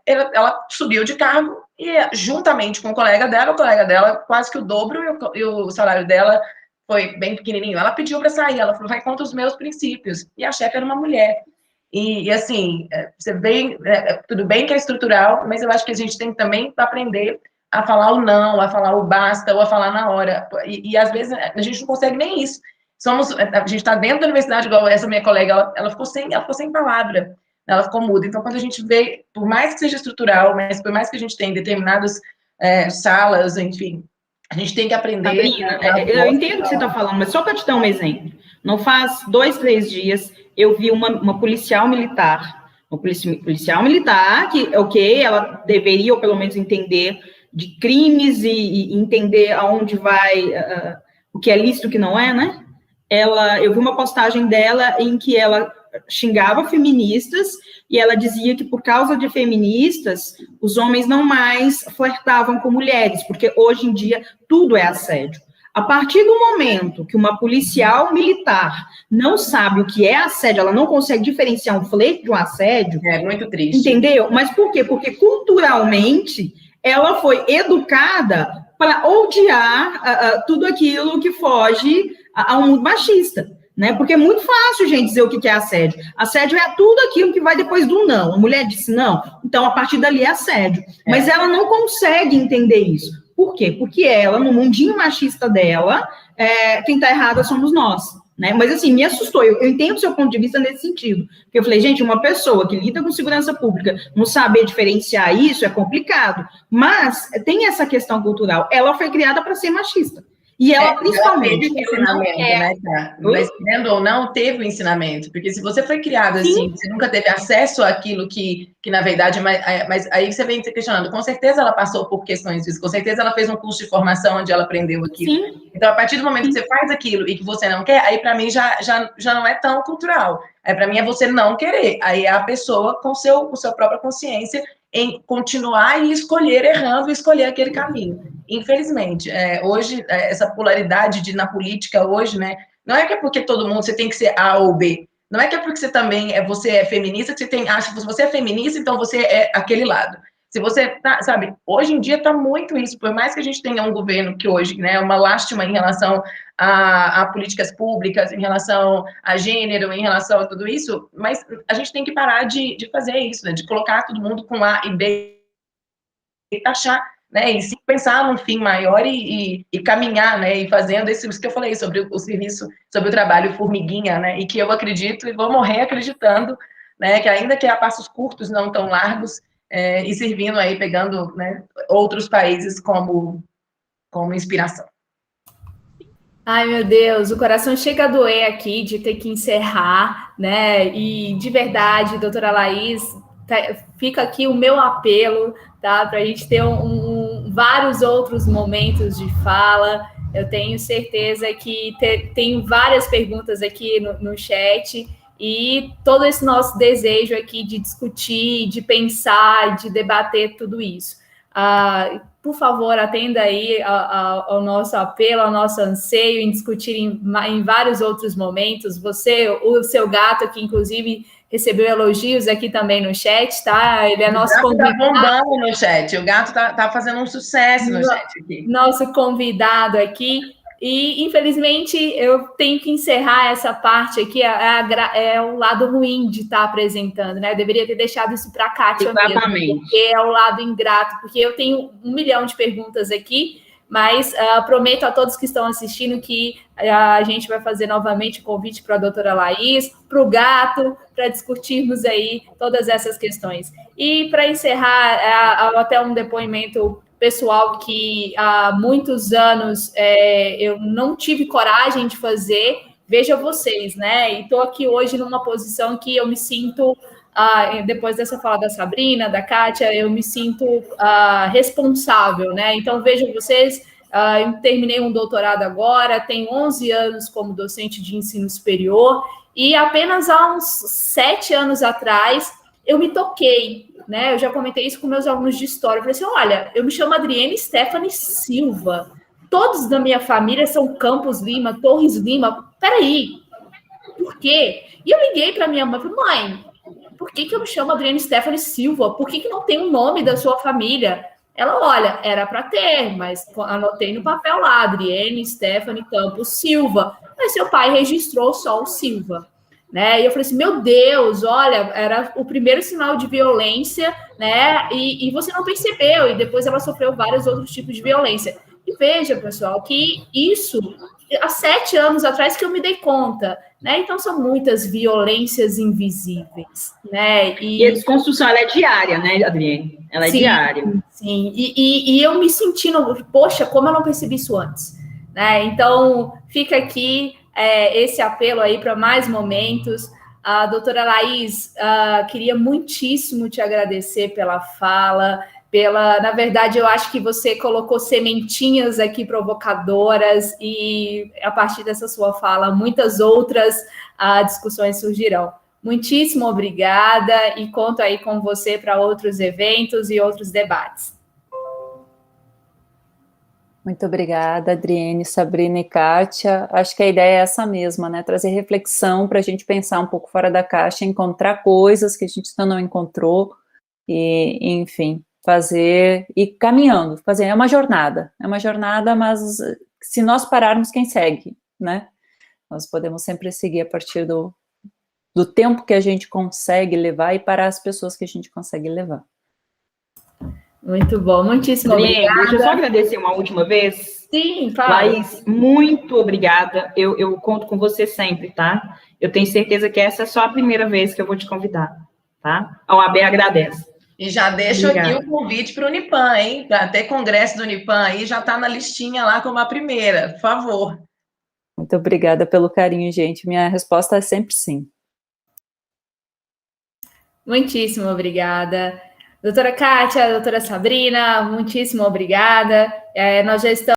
ela subiu de cargo e, juntamente com o colega dela, quase que o dobro, e o salário dela foi bem pequenininho. Ela pediu para sair, ela falou, vai contra os meus princípios. E a chefe era uma mulher. E assim, tudo bem que é estrutural, mas eu acho que a gente tem que também aprender a falar o não, a falar o basta, ou a falar na hora. E às vezes a gente não consegue nem isso. A gente está dentro da universidade, igual essa minha colega, ela ficou sem palavra. Ela ficou muda. Então, quando a gente vê, por mais que seja estrutural, mas por mais que a gente tenha determinadas salas, enfim, a gente tem que aprender. Eu entendo o que você está falando, mas só para te dar um exemplo. Não faz 2, 3 dias, eu vi uma policial militar, que, ela deveria, ou pelo menos, entender de crimes e entender aonde vai, o que é lícito e o que não é, né? Eu vi uma postagem dela em que ela xingava feministas, e ela dizia que por causa de feministas, os homens não mais flertavam com mulheres, porque hoje em dia tudo é assédio. A partir do momento que uma policial militar não sabe o que é assédio, ela não consegue diferenciar um flerte de um assédio. É muito triste. Entendeu? Mas por quê? Porque culturalmente ela foi educada para odiar tudo aquilo que foge a um mundo machista. Né? Porque é muito fácil, gente, dizer o que é assédio. Assédio é tudo aquilo que vai depois do não. A mulher disse não, então a partir dali é assédio. Mas ela não consegue entender isso. Por quê? Porque ela, no mundinho machista dela, quem está errada somos nós. Né? Mas assim, me assustou. Eu entendo o seu ponto de vista nesse sentido. Porque eu falei, gente, uma pessoa que lida com segurança pública, não saber diferenciar isso é complicado. Mas tem essa questão cultural. Ela foi criada para ser machista. E ela, principalmente... Teve ensinamento, né, tá? Mas, querendo ou não, teve o ensinamento. Porque se você foi criado assim, você nunca teve acesso àquilo que na verdade... Mas aí você vem se questionando. Com certeza ela passou por questões disso. Com certeza ela fez um curso de formação onde ela aprendeu aquilo. Sim. Então, a partir do momento que você faz aquilo e que você não quer, aí, para mim, já não é tão cultural. Aí, para mim, é você não querer. Aí é a pessoa com sua própria consciência em continuar e escolher errando e escolher aquele caminho. Infelizmente, hoje, essa polaridade na política hoje, né, não é que é porque todo mundo, você tem que ser A ou B, não é que é porque você é feminista, que você acha que se você é feminista, então você é aquele lado. Se você, sabe, hoje em dia está muito isso, por mais que a gente tenha um governo que hoje, né, é uma lástima em relação a políticas públicas, em relação a gênero, em relação a tudo isso, mas a gente tem que parar de fazer isso, né, de colocar todo mundo com A e B e taxar, né, e se pensar num fim maior e caminhar, né, e fazendo isso que eu falei sobre o serviço, sobre o trabalho formiguinha, né, e que eu acredito e vou morrer acreditando, né, que ainda que a passos curtos, não tão largos, e servindo aí, pegando, né, outros países como inspiração. Ai, meu Deus, o coração chega a doer aqui de ter que encerrar, né? E de verdade, doutora Laís, fica aqui o meu apelo, tá? Para a gente ter vários outros momentos de fala. Eu tenho certeza que tem várias perguntas aqui no chat. E todo esse nosso desejo aqui de discutir, de pensar, de debater tudo isso. Por favor, atenda aí ao nosso apelo, ao nosso anseio em discutir em vários outros momentos. O seu gato, que inclusive recebeu elogios aqui também no chat, tá? Ele é nosso convidado. Tá bombando no chat, o gato tá fazendo um sucesso no chat aqui. Nosso convidado aqui. E, infelizmente, eu tenho que encerrar essa parte aqui, é o lado ruim de estar apresentando, né? Eu deveria ter deixado isso para a Kátia mesmo, porque é o lado ingrato, porque eu tenho 1 milhão de perguntas aqui, mas prometo a todos que estão assistindo que a gente vai fazer novamente o convite para a doutora Laís, para o Gato, para discutirmos aí todas essas questões. E, para encerrar, até um depoimento pessoal que há muitos anos eu não tive coragem de fazer, veja vocês, né? E estou aqui hoje numa posição que eu me sinto, depois dessa fala da Sabrina, da Kátia, eu me sinto responsável, né? Então, vejam vocês, eu terminei um doutorado agora, tenho 11 anos como docente de ensino superior, e apenas há uns 7 anos atrás eu me toquei, né? Eu já comentei isso com meus alunos de história. Eu falei assim: olha, eu me chamo Adriene Stephanie Silva. Todos da minha família são Campos Lima, Torres Lima. Peraí, por quê? E eu liguei para minha mãe e falei: mãe, por que eu me chamo Adriene Stephanie Silva? Por que não tem o nome da sua família? Ela, olha, era para ter, mas anotei no papel lá, Adriene Stephanie Campos Silva. Mas seu pai registrou só o Silva. Né? E eu falei assim: meu Deus, olha, era o primeiro sinal de violência, né? E você não percebeu, e depois ela sofreu vários outros tipos de violência. E veja, pessoal, que isso há 7 anos atrás que eu me dei conta, né? Então são muitas violências invisíveis, né? E a desconstrução, ela é diária, né, Adriene? Ela é diária. Sim, e eu me sentindo, poxa, como eu não percebi isso antes, né? Então fica aqui esse apelo aí para mais momentos. A doutora Laís, queria muitíssimo te agradecer pela fala, na verdade, eu acho que você colocou sementinhas aqui provocadoras e, a partir dessa sua fala, muitas outras discussões surgirão. Muitíssimo obrigada e conto aí com você para outros eventos e outros debates. Muito obrigada, Adriene, Sabrina e Kátia. Acho que a ideia é essa mesma, né? Trazer reflexão para a gente pensar um pouco fora da caixa, encontrar coisas que a gente ainda não encontrou e, enfim, fazer e caminhando. É uma jornada, mas se nós pararmos, quem segue, né? Nós podemos sempre seguir a partir do tempo que a gente consegue levar e parar as pessoas que a gente consegue levar. Muito bom, muitíssimo obrigada. Deixa eu só agradecer uma última vez. Sim, claro. Laís, muito obrigada. Eu conto com você sempre, tá? Eu tenho certeza que essa é só a primeira vez que eu vou te convidar, tá? A OAB agradece. E já deixo aqui o convite para o Unipan, hein? Para ter congresso do Unipan aí, já está na listinha lá como a primeira, por favor. Muito obrigada pelo carinho, gente. Minha resposta é sempre sim. Muitíssimo obrigada. Doutora Kátia, doutora Sabrina, muitíssimo obrigada. Nós já estamos